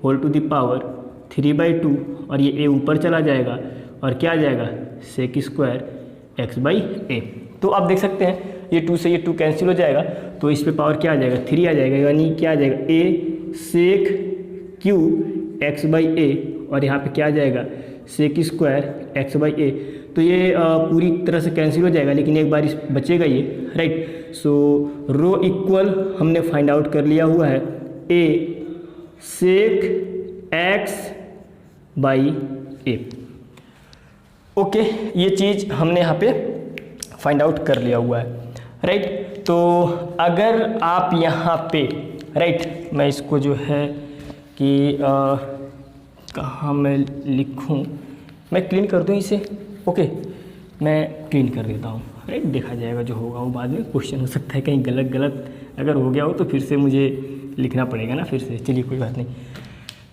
A: whole to the power 3/2, और ये a ऊपर चला जाएगा और क्या आ जाएगा सेक स्क्वायर x/a। तो आप देख सकते हैं ये 2 से ये 2 कैंसिल हो जाएगा, तो इस पे पावर क्या आ जाएगा 3 आ जाएगा, यानी क्या आ जाएगा a सेक q x/a, और यहाँ पे क्या आ जाएगा सेक स्क्वायर x/a। तो ये पूरी तरह से कैंसिल हो जाएगा, लेकिन एक बार बचेगा ये, राइट। सो रो इक्वल हमने फाइंड आउट कर लिया हुआ है a सेक x/a। ओके, ये चीज़ हमने यहाँ पे फाइंड आउट कर लिया हुआ है, राइट। तो अगर आप यहाँ पे, राइट, मैं इसको जो है कि कहाँ मैं लिखूँ, मैं क्लीन कर दूँ इसे। ओके, मैं क्लीन कर देता हूँ, राइट। देखा जाएगा जो होगा वो बाद में, क्वेश्चन हो सकता है कहीं गलत अगर हो गया हो तो फिर से मुझे लिखना पड़ेगा ना फिर से। चलिए कोई बात नहीं।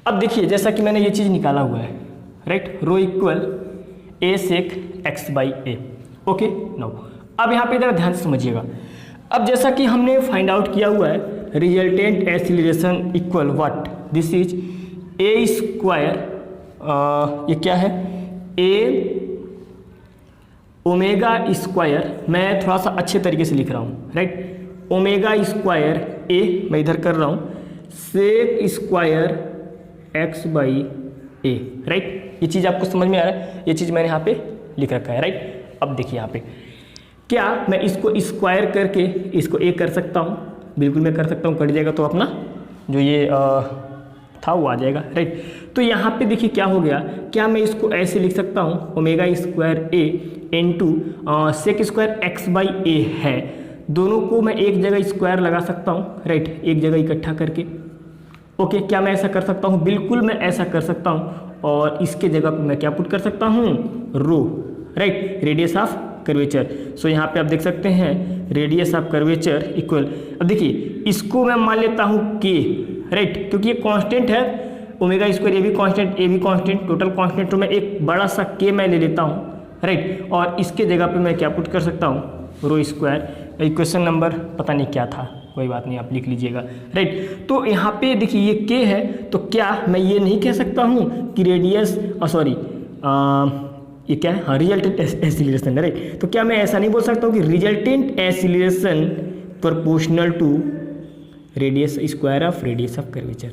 A: अब देखिए जैसा कि मैंने ये चीज़ निकाला हुआ है, right, rho equal a sec x/a। Okay, now अब यहाँ पे इधर ध्यान से समझिएगा। अब जैसा कि हमने फाइंड आउट किया हुआ है resultant acceleration equal what, this is a square, ये क्या है a ओमेगा स्क्वायर, मैं थोड़ा सा अच्छे तरीके से लिख रहा हूँ, राइट। ओमेगा स्क्वायर a मैं इधर कर रहा हूँ सेक स्क्वायर x/a, राइट। ये चीज़ आपको समझ में आ रहा है, ये चीज़ मैंने यहाँ पे लिख रखा है, राइट। अब देखिए यहाँ पे क्या मैं इसको स्क्वायर करके इसको a कर सकता हूँ, बिल्कुल मैं कर सकता हूँ, कट जाएगा तो अपना जो ये था वो आ जाएगा, राइट। तो यहाँ पे देखिए क्या हो गया, क्या मैं इसको ऐसे लिख सकता हूँ omega square a into sec square x/a है, दोनों को मैं एक जगह स्क्वायर लगा सकता हूँ, राइट, एक जगह इकट्ठा करके। ओके, क्या मैं ऐसा कर सकता हूँ, बिल्कुल मैं ऐसा कर सकता हूँ, और इसके जगह पर मैं क्या पुट कर सकता हूँ रो, राइट, रेडियस ऑफ कर्वेचर। सो यहाँ पे आप देख सकते हैं रेडियस ऑफ कर्वेचर इक्वल, अब देखिए इसको मैं मान लेता हूँ k, राइट, क्योंकि ये कांस्टेंट है, ओमेगा स्क्वायर ए भी कांस्टेंट, ए भी कांस्टेंट, टोटल कांस्टेंट, तो मैं एक बड़ा सा k मैं ले लेता हूँ, राइट, और इसके जगह पे मैं क्या पुट कर सकता हूँ रो स्क्वायर। इक्वेशन नंबर पता नहीं क्या था, कोई बात नहीं, आप लिख लीजिएगा, राइट। तो यहाँ पे देखिए ये k है, तो क्या मैं ये नहीं कह सकता हूँ कि रेडियस ये क्या है, हाँ रिजल्टेंट एक्सीलरेशन, राइट। तो क्या मैं ऐसा नहीं बोल सकता हूँ कि resultant acceleration proportional to radius square of radius of curvature?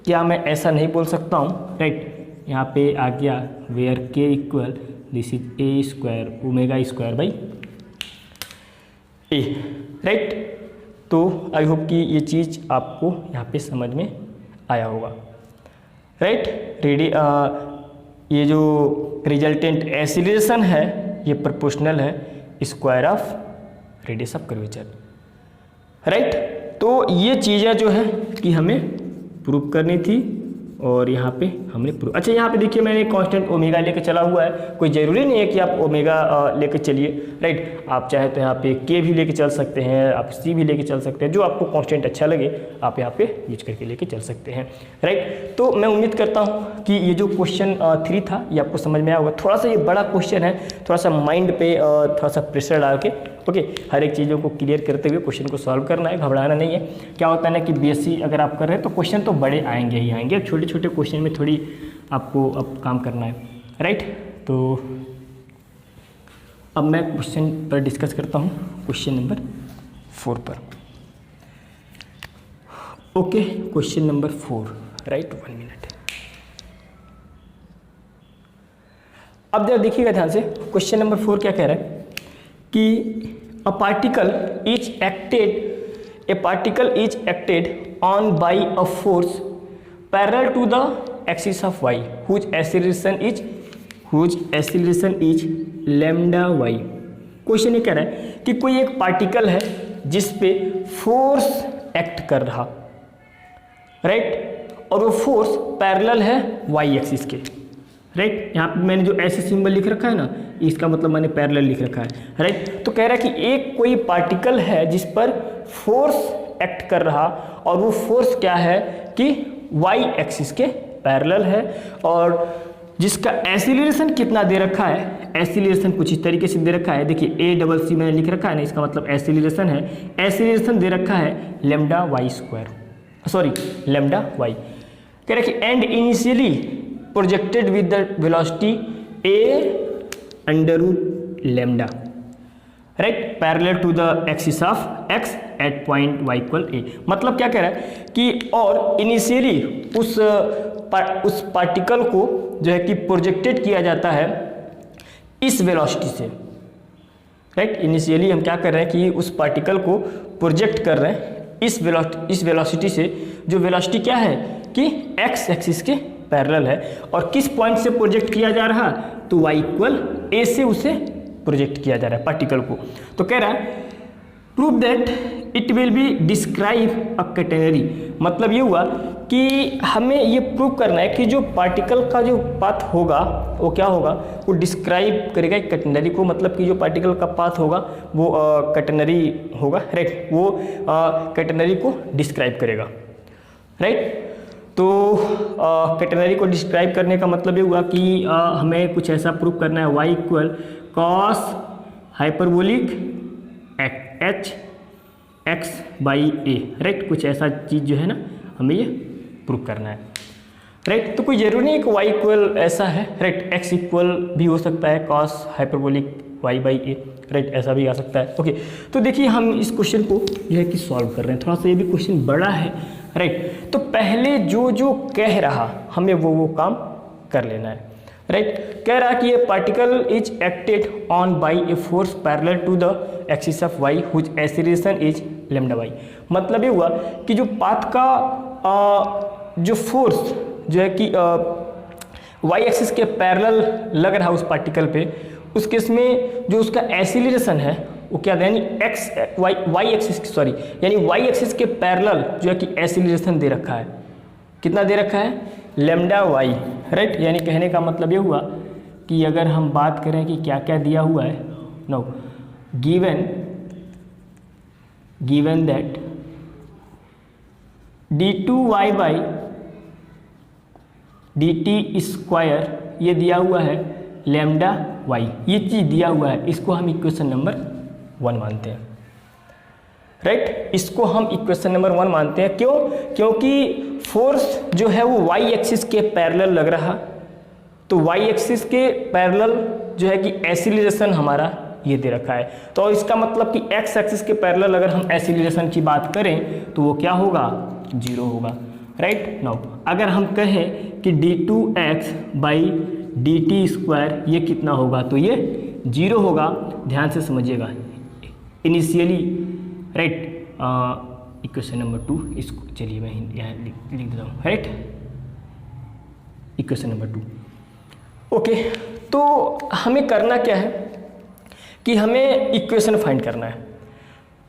A: क्या मैं ऐसा नहीं बोल सकता हूँ, राइट। यहाँ पे आ गया वेयर के equal this is A square omega square by a, right. तो आई होप कि ये चीज़ आपको यहाँ पे समझ में आया होगा, राइट। ये जो रिजल्टेंट एक्सीलरेशन है ये प्रोपोर्शनल है square of radius of curvature, right. तो ये चीज़ें जो है कि हमें प्रूव करनी थी और यहाँ पे हमने प्रूव। अच्छा यहाँ पे देखिए मैंने कांस्टेंट ओमेगा लेके चला हुआ है, कोई ज़रूरी नहीं है कि आप ओमेगा लेके चलिए, राइट। आप चाहे तो यहाँ पे के भी लेके चल सकते हैं, आप सी भी लेके चल सकते हैं, जो आपको कांस्टेंट अच्छा लगे आप यहाँ पे यूज करके लेके चल सकते हैं, राइट। तो मैं उम्मीद करता हूँ कि ये जो क्वेश्चन 3 था ये आपको समझ में आया होगा। थोड़ा सा ये बड़ा क्वेश्चन है, थोड़ा सा माइंड पे थोड़ा सा प्रेशर डाल के, ओके, हर एक चीज़ों को क्लियर करते हुए क्वेश्चन को सॉल्व करना है, घबराना नहीं है। क्या होता है ना कि बीएससी अगर आप कर रहे हैं तो क्वेश्चन तो बड़े आएंगे ही आएंगे, छोटे छोटे क्वेश्चन में थोड़ी आपको अब काम करना है, राइट। तो अब मैं क्वेश्चन पर डिस्कस करता हूँ, क्वेश्चन नंबर 4 पर। Okay, question number 4, right, 1 minute. अब जरा देखिएगा ध्यान से, क्वेश्चन नंबर 4 क्या कह रहा है कि a particle is acted on by a force parallel to the axis of y whose acceleration is lambda y। Question ये कह रहा है कि कोई एक पार्टिकल है जिस पे फोर्स एक्ट कर रहा, राइट, और वो फोर्स पैरेलल है वाई एक्सिस के, राइट। यहाँ पे मैंने जो ऐसे सिंबल लिख रखा है ना, इसका मतलब मैंने पैरेलल लिख रखा है, राइट। तो कह रहा है कि एक कोई पार्टिकल है जिस पर फोर्स एक्ट कर रहा और वो फोर्स क्या है कि वाई एक्सिस के पैरेलल है और जिसका एक्सीलरेशन कितना दे रखा है, एक्सीलरेशन कुछ इस तरीके से दे रखा है, देखिए ACC मैंने लिख रखा है ना, इसका मतलब एक्सीलरेशन है, एक्सीलरेशन दे रखा है lambda y square, sorry lambda y. कह रहा है कि and initially projected with the velocity a under root lambda, right, parallel to the axis of x at point y equal a। मतलब क्या कह रहा है कि और इनिशियली उस पार्टिकल को जो है कि प्रोजेक्टेड किया जाता है इस वेलोसिटी से, राइट। इनिशियली हम क्या कर रहे हैं कि उस पार्टिकल को प्रोजेक्ट कर रहे हैं इस वेलोसिटी से, जो वेलोसिटी क्या है कि x एक्सिस के पैरेलल है, और किस पॉइंट से प्रोजेक्ट किया जा रहा, तो y इक्वल a से उसे प्रोजेक्ट किया जा रहा है पार्टिकल को। तो कह रहा है prove that it will be describe a catenary. मतलब ये हुआ कि हमें ये प्रूव करना है कि जो पार्टिकल का जो पाथ होगा वो क्या होगा, वो डिस्क्राइब करेगा एक कैटेनरी को। मतलब कि जो पार्टिकल का पाथ होगा वो कैटेनरी होगा, राइट, वो कैटेनरी को डिस्क्राइब करेगा, राइट। तो कैटेनरी को डिस्क्राइब करने का मतलब ये हुआ कि हमें कुछ ऐसा प्रूव करना है, y equal cos hyperbolic h x by a, right. कुछ ऐसा चीज़ जो है ना हमें ये प्रूव करना है, राइट। तो कोई ज़रूरी नहीं है कि y इक्वल ऐसा है, राइट, x इक्वल भी हो सकता है cos hyperbolic y by a, right, ऐसा भी आ सकता है। ओके, तो देखिए हम इस क्वेश्चन को जो है कि सॉल्व कर रहे हैं, थोड़ा सा ये भी क्वेश्चन बड़ा है, राइट। तो पहले जो कह रहा हमें वो काम कर लेना है, राइट। कह रहा कि ये particle is acted on by a force parallel to the axis of y whose acceleration is lambda y. मतलब ये हुआ कि जो पाथ का जो फोर्स जो है कि वाई एक्सिस के पैरेलल लग रहा उस पार्टिकल पे, उस केस में जो उसका एक्सीलरेशन है वो क्या यानी वाई एक्सिस के पैरेलल जो है कि एक्सीलरेशन दे रखा है, कितना दे रखा है, लैम्डा वाई, राइट। यानी कहने का मतलब ये हुआ कि अगर हम बात करें कि क्या क्या दिया हुआ है, no given that d2y by dt square ये दिया हुआ है लैम्डा वाई, ये चीज़ दिया हुआ है, इसको हम इक्वेशन नंबर 1 मानते हैं, राइट। इसको हम इक्वेशन नंबर 1 मानते हैं। क्यों? क्योंकि फोर्स जो है वो वाई एक्सिस के पैरेलल लग रहा, तो वाई एक्सिस के पैरेलल जो है कि एक्सीलरेशन हमारा ये दे रखा है, तो इसका मतलब कि एक्स एक्सिस के पैरेलल अगर हम एक्सीलरेशन की बात करें तो वो क्या होगा? 0 होगा, राइट। नाउ अगर हम कहें कि d2x बाई dt² ये कितना होगा, तो ये 0 होगा। ध्यान से समझिएगा इनिशियली, राइट। इक्वेशन नंबर 2 इसको चलिए मैं यहाँ लिख देता हूँ, राइट। Equation number 2, okay. तो हमें करना क्या है कि हमें इक्वेशन फाइंड करना है,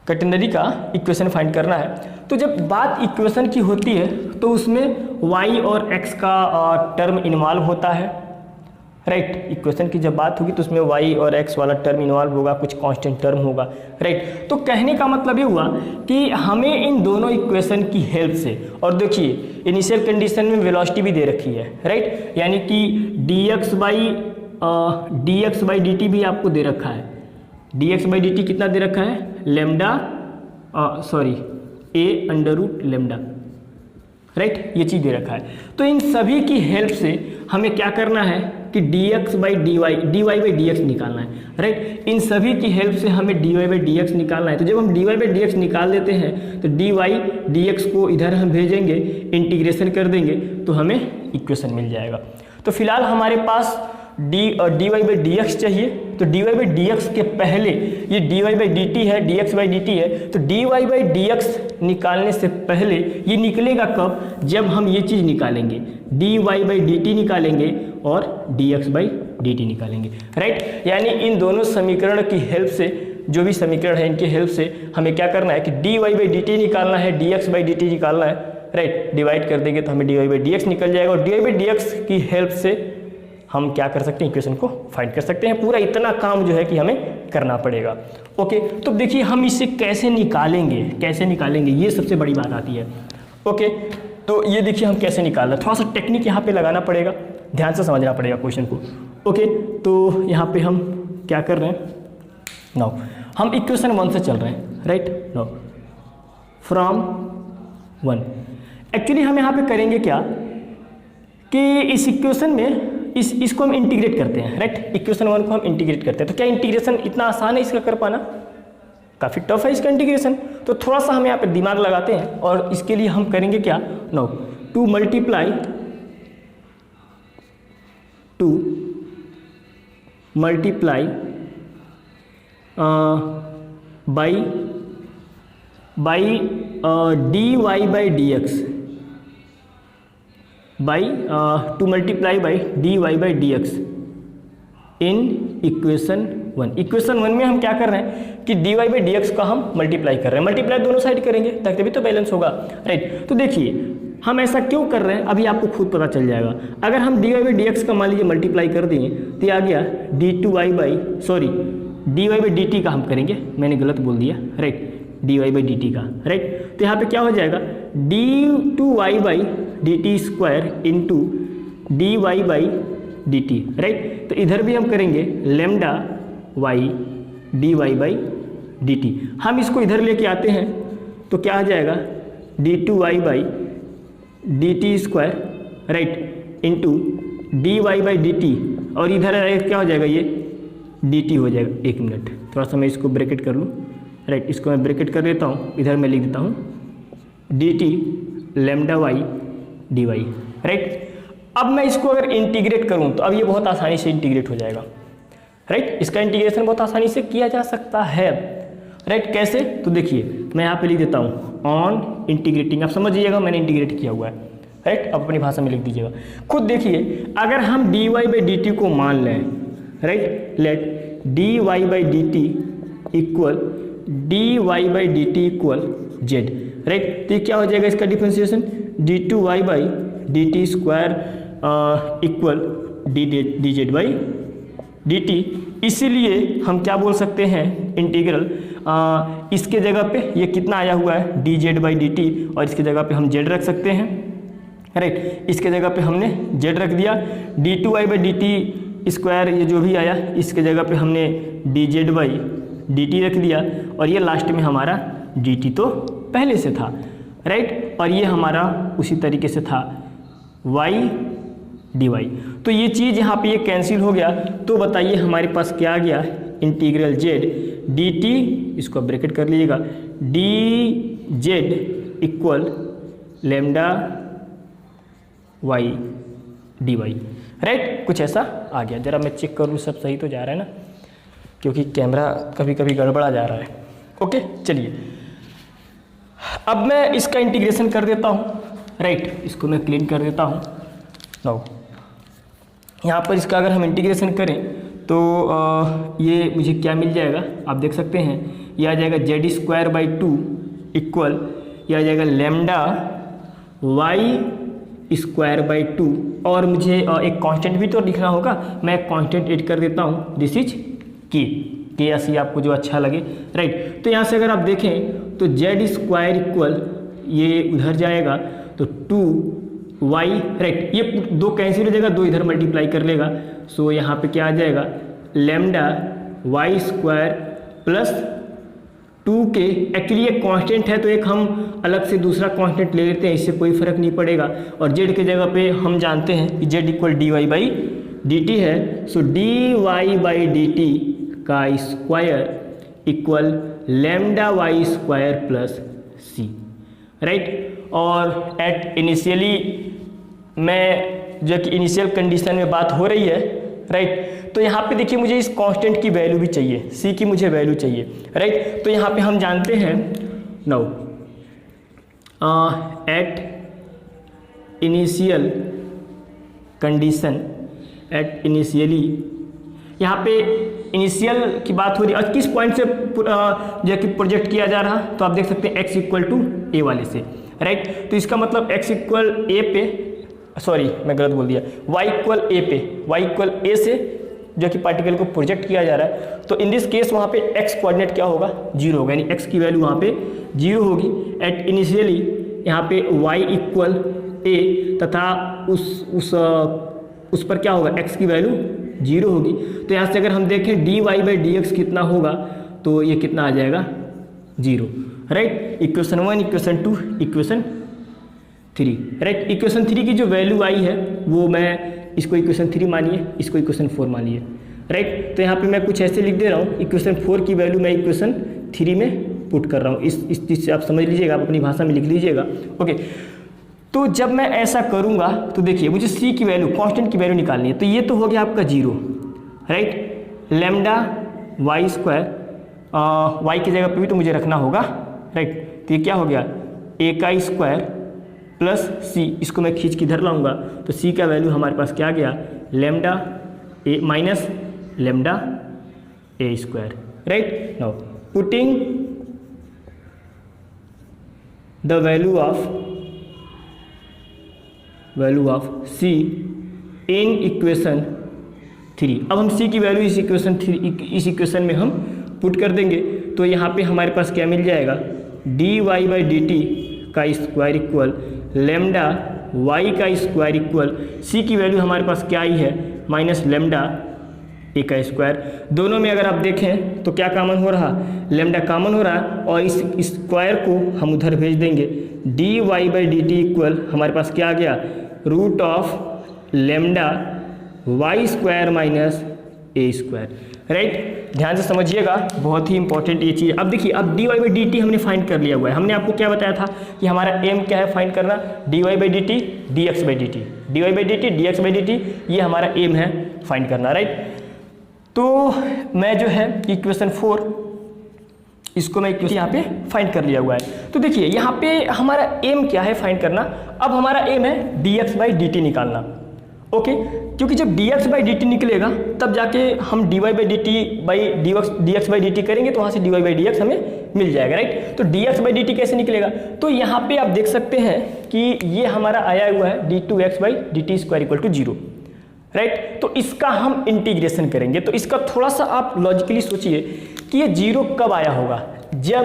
A: कैटेनरी का इक्वेशन फाइंड करना है। तो जब बात इक्वेशन की होती है तो उसमें y और x का टर्म इन्वॉल्व होता है, राइट। इक्वेशन की जब बात होगी तो उसमें y और x वाला टर्म इन्वॉल्व होगा, कुछ कांस्टेंट टर्म होगा, राइट। तो कहने का मतलब ये हुआ कि हमें इन दोनों इक्वेशन की हेल्प से, और देखिए इनिशियल कंडीशन में वेलोसिटी भी दे रखी है, राइट, यानी कि dx बाई dt भी आपको दे रखा है। dx बाई dt कितना दे रखा है? Lambda a under root lambda, right, ये चीज़ दे रखा है। तो इन सभी की हेल्प से हमें क्या करना है कि dx by dy by dx निकालना है, राइट। इन सभी की हेल्प से हमें dy बाई dx निकालना है। तो जब हम dy बाई dx निकाल देते हैं तो dy dx को इधर हम भेजेंगे, इंटीग्रेशन कर देंगे तो हमें इक्वेशन मिल जाएगा। तो फिलहाल हमारे पास dy बाई dx चाहिए, तो dy बाई dx के पहले ये dy बाई dt है, dx बाई dt है, तो dy बाई dx निकालने से पहले ये निकलेगा कब? जब हम ये चीज़ निकालेंगे, dy बाई dt निकालेंगे और dx बाई dt निकालेंगे, राइट। यानी इन दोनों समीकरण की हेल्प से, जो भी समीकरण है इनकी हेल्प से हमें क्या करना है कि dy बाई dt निकालना है, dx बाई dt निकालना है, राइट। डिवाइड कर देंगे तो हमें dy बाई dx निकल जाएगा, और dy बाई dx की हेल्प से हम क्या कर सकते हैं? इक्वेशन को फाइंड कर सकते हैं। पूरा इतना काम जो है कि हमें करना पड़ेगा, ओके। तो देखिए हम इसे कैसे निकालेंगे, ये सबसे बड़ी बात आती है, ओके। तो ये देखिए हम कैसे निकाल रहे हैं, थोड़ा सा टेक्निक यहाँ पे लगाना पड़ेगा, ध्यान से समझना पड़ेगा क्वेश्चन को, ओके। तो यहाँ पे हम क्या कर रहे हैं? नाउ हम इक्वेशन 1 से चल रहे हैं, राइट। नाउ फ्रॉम 1 एक्चुअली हम यहाँ पे करेंगे क्या कि इस इक्वेशन में इसको हम इंटीग्रेट करते हैं, राइट। इक्वेशन 1 को हम इंटीग्रेट करते हैं। तो क्या इंटीग्रेशन इतना आसान है इसका कर पाना? काफ़ी टफ है इसका इंटीग्रेशन। तो थोड़ा सा हम यहाँ पे दिमाग लगाते हैं और इसके लिए हम करेंगे क्या? No, to multiply by dy by dx to multiply by dy by dx in equation 1। Equation 1 में हम क्या कर रहे हैं कि dy बाई dx का हम मल्टीप्लाई कर रहे हैं, मल्टीप्लाई दोनों साइड करेंगे ताकि तभी तो बैलेंस होगा, राइट। तो देखिए हम ऐसा क्यों कर रहे हैं अभी आपको खुद पता चल जाएगा। अगर हम dy बाई dx का मान लीजिए मल्टीप्लाई कर देंगे तो ये आ गया dy बाई dt का हम करेंगे, मैंने गलत बोल दिया, राइट, dy बाई dt का, राइट। तो यहाँ पे क्या हो जाएगा d2y by dt² into dy by dt, right. तो इधर भी हम करेंगे lambda y dy by dt। हम इसको इधर लेके आते हैं तो क्या आ जाएगा d2y by dt², right, into dy by dt, और इधर क्या हो जाएगा ये dt हो जाएगा। एक मिनट, थोड़ा सा मैं इसको ब्रैकेट कर लूँ, राइट, इसको मैं ब्रैकेट कर देता हूँ, इधर मैं लिख देता हूँ dt lambda y dy, right. अब मैं इसको अगर इंटीग्रेट करूँ तो अब ये बहुत आसानी से इंटीग्रेट हो जाएगा, राइट। इसका इंटीग्रेशन बहुत आसानी से किया जा सकता है, राइट। कैसे? तो देखिए मैं यहाँ पे लिख देता हूँ ऑन इंटीग्रेटिंग, आप समझ लीजिएगा मैंने इंटीग्रेट किया हुआ है, राइट। अब अपनी भाषा में लिख दीजिएगा खुद। देखिए अगर हम dy बाई dt को मान लें, right, let dy by dt equal dy by dt equal z, right. तो ये क्या हो जाएगा इसका differentiation d2y by dt² equal dz by dt। इसीलिए हम क्या बोल सकते हैं इंटीग्रल, इसके जगह पे ये कितना आया हुआ है dz बाई dt, और इसके जगह पे हम z रख सकते हैं, राइट। इसके जगह पे हमने z रख दिया, d2y बाई dt² ये जो भी आया इसके जगह पे हमने dz बाई dt रख दिया, और ये लास्ट में हमारा dt तो पहले से था, राइट, और ये हमारा उसी तरीके से था y dy। तो ये चीज़ यहाँ पे ये कैंसिल हो गया। तो बताइए हमारे पास क्या आ गया, इंटीग्रल z dt, इसको ब्रैकेट कर लीजिएगा, dz equal lambda y dy, right, कुछ ऐसा आ गया। जरा मैं चेक करूँ सब सही तो जा रहा है ना, क्योंकि कैमरा कभी कभी गड़बड़ा जा रहा है। ओके, चलिए अब मैं इसका इंटीग्रेशन कर देता हूँ, राइट, इसको मैं क्लीन कर देता हूँ। नाउ यहाँ पर इसका अगर हम इंटीग्रेशन करें तो ये मुझे क्या मिल जाएगा, आप देख सकते हैं, ये आ जाएगा z² इक्वल, ये आ जाएगा लैम्डा y²/2, और मुझे एक कांस्टेंट भी तो लिखना होगा, मैं एक कांस्टेंट ऐड कर देता हूँ, दिस इज k या सी, आपको जो अच्छा लगे, राइट। तो यहाँ से अगर आप देखें तो z² इक्वल, ये उधर जाएगा तो 2y, राइट, ये दो कैंसिल हो जाएगा, दो इधर मल्टीप्लाई कर लेगा, सो यहाँ पे क्या आ जाएगा, lambda y² plus 2k। Actually ये कांस्टेंट है तो एक हम अलग से दूसरा कांस्टेंट ले लेते हैं, इससे कोई फर्क नहीं पड़ेगा। और z के जगह पे हम जानते हैं कि z इक्वल dy/dt है, सो dy/dt का square equal lambda y² plus c, right. और एट इनिशियली मैं जो कि इनिशियल कंडीशन में बात हो रही है, राइट, तो यहाँ पे देखिए मुझे इस कांस्टेंट की वैल्यू भी चाहिए, c की मुझे वैल्यू चाहिए, राइट। तो यहाँ पे हम जानते हैं now at initial condition, at initially, यहाँ पे इनिशियल की बात हो रही है और किस पॉइंट से जो कि प्रोजेक्ट किया जा रहा, तो आप देख सकते हैं x इक्वल टू a वाले से, राइट। तो इसका मतलब x इक्वल a पे, सॉरी मैं गलत बोल दिया, y इक्वल a पे, y इक्वल a से जो कि पार्टिकल को प्रोजेक्ट किया जा रहा है, तो इन दिस केस वहाँ पे x कोऑर्डिनेट क्या होगा, 0 होगा, यानी x की वैल्यू वहाँ पे 0 होगी। एट इनिशियली यहाँ पे y इक्वल a तथा उस पर क्या होगा, x की वैल्यू 0 होगी। तो यहाँ से अगर हम देखें dy/dx कितना होगा, तो ये कितना आ जाएगा, 0, right. Equation 1, equation 2, equation 3, right. Equation 3 की जो वैल्यू आई है वो मैं इसको इक्वेशन 3 मानिए, इसको इक्वेशन 4 मानिए, राइट। तो यहाँ पे मैं कुछ ऐसे लिख दे रहा हूँ, इक्वेशन 4 की वैल्यू मैं इक्वेशन 3 में पुट कर रहा हूँ, इस चीज़ से आप समझ लीजिएगा, आप अपनी भाषा में लिख लीजिएगा, ओके। तो जब मैं ऐसा करूँगा तो देखिए मुझे c की वैल्यू, कांस्टेंट की वैल्यू निकालनी है, तो ये तो हो गया आपका 0, राइट। लैम्डा y², y की जगह पे भी तो मुझे रखना होगा, राइट। तो ये क्या हो गया, a का स्क्वायर प्लस c, इसको मैं खींच के इधर लाऊंगा, तो c का वैल्यू हमारे पास क्या आ गया, lambda a minus lambda a², right. Now putting the value of c in equation 3। अब हम c की वैल्यू इस इक्वेशन में हम पुट कर देंगे, तो यहाँ पे हमारे पास क्या मिल जाएगा, dy/dt का स्क्वायर इक्वल लैम्डा y का स्क्वायर इक्वल c की वैल्यू हमारे पास क्या आई है, माइनस लैम्डा a का स्क्वायर। दोनों में अगर आप देखें तो क्या कॉमन हो रहा, लैम्डा कॉमन हो रहा, और इस स्क्वायर को हम उधर भेज देंगे, dy/dt इक्वल हमारे पास क्या आ गया, root of lambda y² minus a², right. ध्यान से समझिएगा, बहुत ही इंपॉर्टेंट ये चीज़। अब देखिए, अब dy/dt हमने फाइंड कर लिया हुआ है। हमने आपको क्या बताया था कि हमारा एम क्या है फाइंड करना, dy/dt dx/dt, dy/dt dx/dt, ये हमारा एम है फाइंड करना, राइट। तो मैं जो है इक्वेशन 4, इसको मैं इक्वेशन यहाँ पे फाइंड कर लिया हुआ है। तो देखिए यहाँ पे हमारा एम क्या है फाइंड करना, अब हमारा एम है dx/dt निकालना, ओके। क्योंकि जब dx/dt निकलेगा तब जाके हम dx/dt करेंगे, तो वहाँ से dy/dx हमें मिल जाएगा, राइट। तो dx/dt कैसे निकलेगा, तो यहाँ पे आप देख सकते हैं कि ये हमारा आया हुआ है d2x/dt² = 0, राइट। तो इसका हम इंटीग्रेशन करेंगे, तो इसका थोड़ा सा आप लॉजिकली सोचिए कि ये 0 कब आया होगा, जब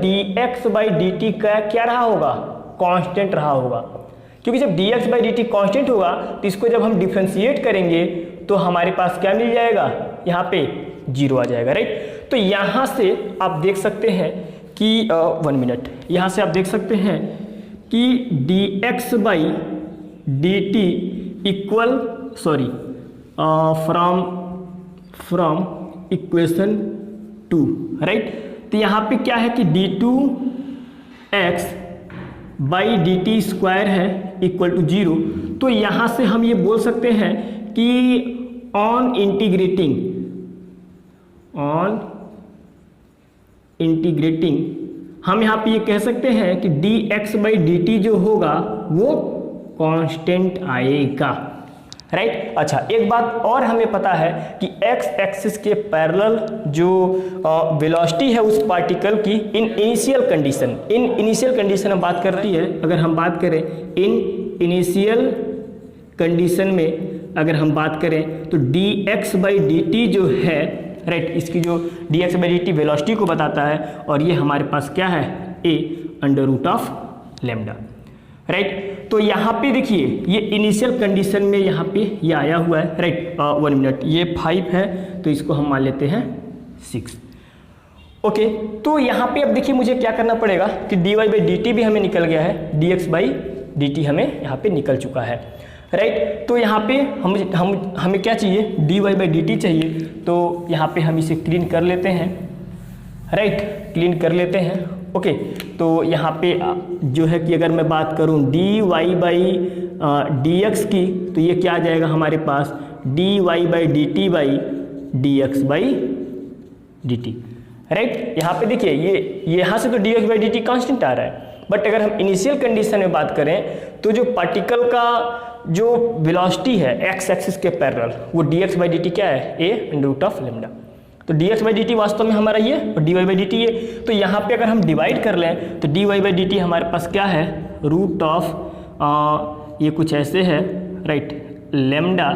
A: dx/dt का क्या रहा होगा, कांस्टेंट रहा होगा। क्योंकि जब dx/dt कांस्टेंट होगा तो इसको जब हम डिफ्रेंशिएट करेंगे तो हमारे पास क्या मिल जाएगा, यहाँ पे 0 आ जाएगा, राइट। तो यहाँ से आप देख सकते हैं कि 1 मिनट, यहाँ से आप देख सकते हैं कि dx by d t equal from equation 2, right. तो यहाँ पे क्या है कि d2x by d T square है इक्वल टू 0। तो यहाँ से हम ये बोल सकते हैं कि ऑन इंटीग्रेटिंग हम यहाँ पे ये कह सकते हैं कि dx बाई डी टी जो होगा वो कांस्टेंट आएगा, राइट। अच्छा, एक बात और हमें पता है कि x एक्सिस के पैरेलल जो वेलोसिटी है उस पार्टिकल की इन इनिशियल कंडीशन हम बात कर रही है। अगर हम बात करें इन इनिशियल कंडीशन में अगर हम बात करें तो dx बाई डी टी जो है, राइट, इसकी जो dx by d T velocity को बताता है और ये हमारे पास क्या है a under root of lambda, right. तो यहाँ पे देखिए ये इनिशियल कंडीशन में यहाँ पे ये आया हुआ है, राइट। 1 मिनट, ये 5 है तो इसको हम मान लेते हैं 6, ओके। तो यहाँ पे अब देखिए मुझे क्या करना पड़ेगा कि dy बाई डी टी भी हमें निकल गया है, dx बाई डी टी हमें यहाँ पे निकल चुका है, राइट। तो यहाँ पे हमें क्या चाहिए, dy बाई डी टी चाहिए। तो यहाँ पे हम इसे क्लीन कर लेते हैं, राइट, क्लीन कर लेते हैं, ओके। तो यहाँ पे जो है कि अगर मैं बात करूँ dy बाई dx की, तो ये क्या आ जाएगा हमारे पास dy by d t by dx by d t, right. यहाँ पे देखिए ये यहाँ से तो dx by d t constant आ रहा है, बट अगर हम इनिशियल कंडीशन में बात करें तो जो पार्टिकल का जो वेलोसिटी है x एक्सिस के पैरेलल वो dx बाई डी टी क्या है, a under root of lambda. तो dx बाई डी टी वास्तव में हमारा ये और dy बाई डी टी ये। तो यहाँ पे अगर हम डिवाइड कर लें तो dy बाई डी टी हमारे पास क्या है, रूट ऑफ ये कुछ ऐसे है, right, lambda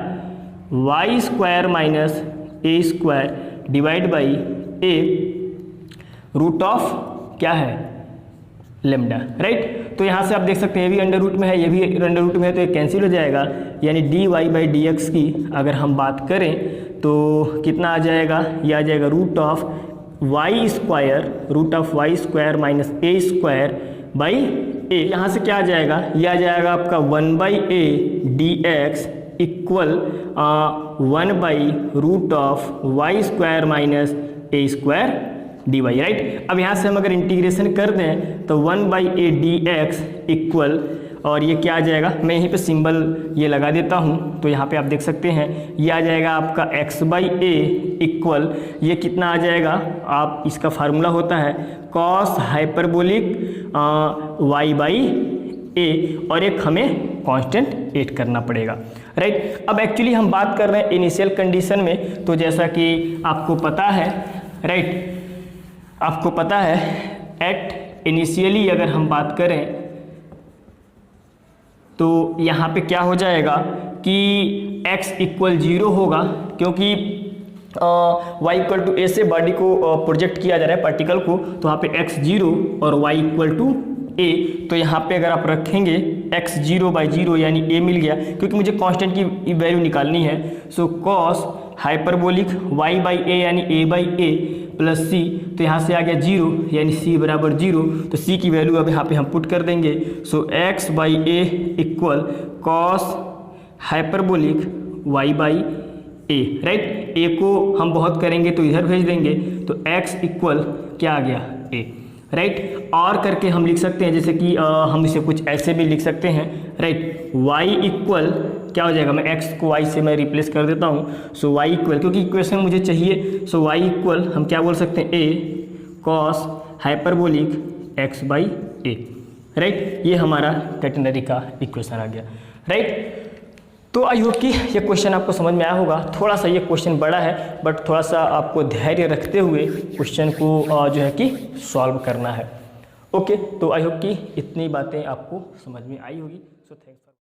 A: y square minus a square divide by a root of क्या है, लैम्डा, राइट। तो यहाँ से आप देख सकते हैं ये भी अंडर रूट में है, ये भी अंडर रूट में है, तो ये कैंसिल हो जाएगा। यानी dy बाई डी एक्स की अगर हम बात करें तो कितना आ जाएगा, ये आ जाएगा root of y square minus a square by a. यहाँ से क्या आ जाएगा, ये आ जाएगा आपका 1 by a d x equal 1 by root of y square minus a square d y, right. अब यहाँ से हम अगर इंटीग्रेशन कर दें तो 1 by a d x equal, और ये क्या आ जाएगा, मैं यहीं पे सिंबल ये लगा देता हूँ। तो यहाँ पे आप देख सकते हैं ये आ जाएगा आपका x बाई ए इक्वल, ये कितना आ जाएगा, आप इसका फार्मूला होता है कॉस हाइपरबोलिक y बाई ए, और एक हमें कांस्टेंट ऐड करना पड़ेगा, राइट। अब एक्चुअली हम बात कर रहे हैं इनिशियल कंडीशन में, तो जैसा कि आपको पता है, राइट, आपको पता है एट इनिशियली अगर हम बात करें तो यहाँ पे क्या हो जाएगा कि x इक्वल 0 होगा, क्योंकि y इक्वल टू a से बॉडी को प्रोजेक्ट किया जा रहा है पार्टिकल को, तो यहाँ पे x 0 और y इक्वल टू a। तो यहाँ पे अगर आप रखेंगे x 0 बाई 0 यानी a मिल गया, क्योंकि मुझे कांस्टेंट की वैल्यू निकालनी है। So cos hyperbolic y by a यानी a by a plus c, तो यहाँ से आ गया 0 यानी c बराबर 0। तो c की वैल्यू अब यहाँ पे हम पुट कर देंगे। सो x by a equal cos hyperbolic y by a, right. a को हम बहुत करेंगे तो इधर भेज देंगे, तो x इक्वल क्या आ गया, a, राइट। और करके हम लिख सकते हैं, जैसे कि हम इसे कुछ ऐसे भी लिख सकते हैं, राइट। y इक्वल क्या हो जाएगा, मैं x को y से मैं रिप्लेस कर देता हूँ। सो y इक्वल, क्योंकि इक्वेशन मुझे चाहिए, सो y इक्वल हम क्या बोल सकते हैं, a cos hyperbolic x by a, right. ये हमारा कैटेनरी का इक्वेशन आ गया, राइट। तो आई होप कि ये क्वेश्चन आपको समझ में आया होगा। थोड़ा सा ये क्वेश्चन बड़ा है, बट थोड़ा सा आपको धैर्य रखते हुए क्वेश्चन को जो है कि सॉल्व करना है, ओके। तो आई होप कि इतनी बातें आपको समझ में आई होगी। So thanks.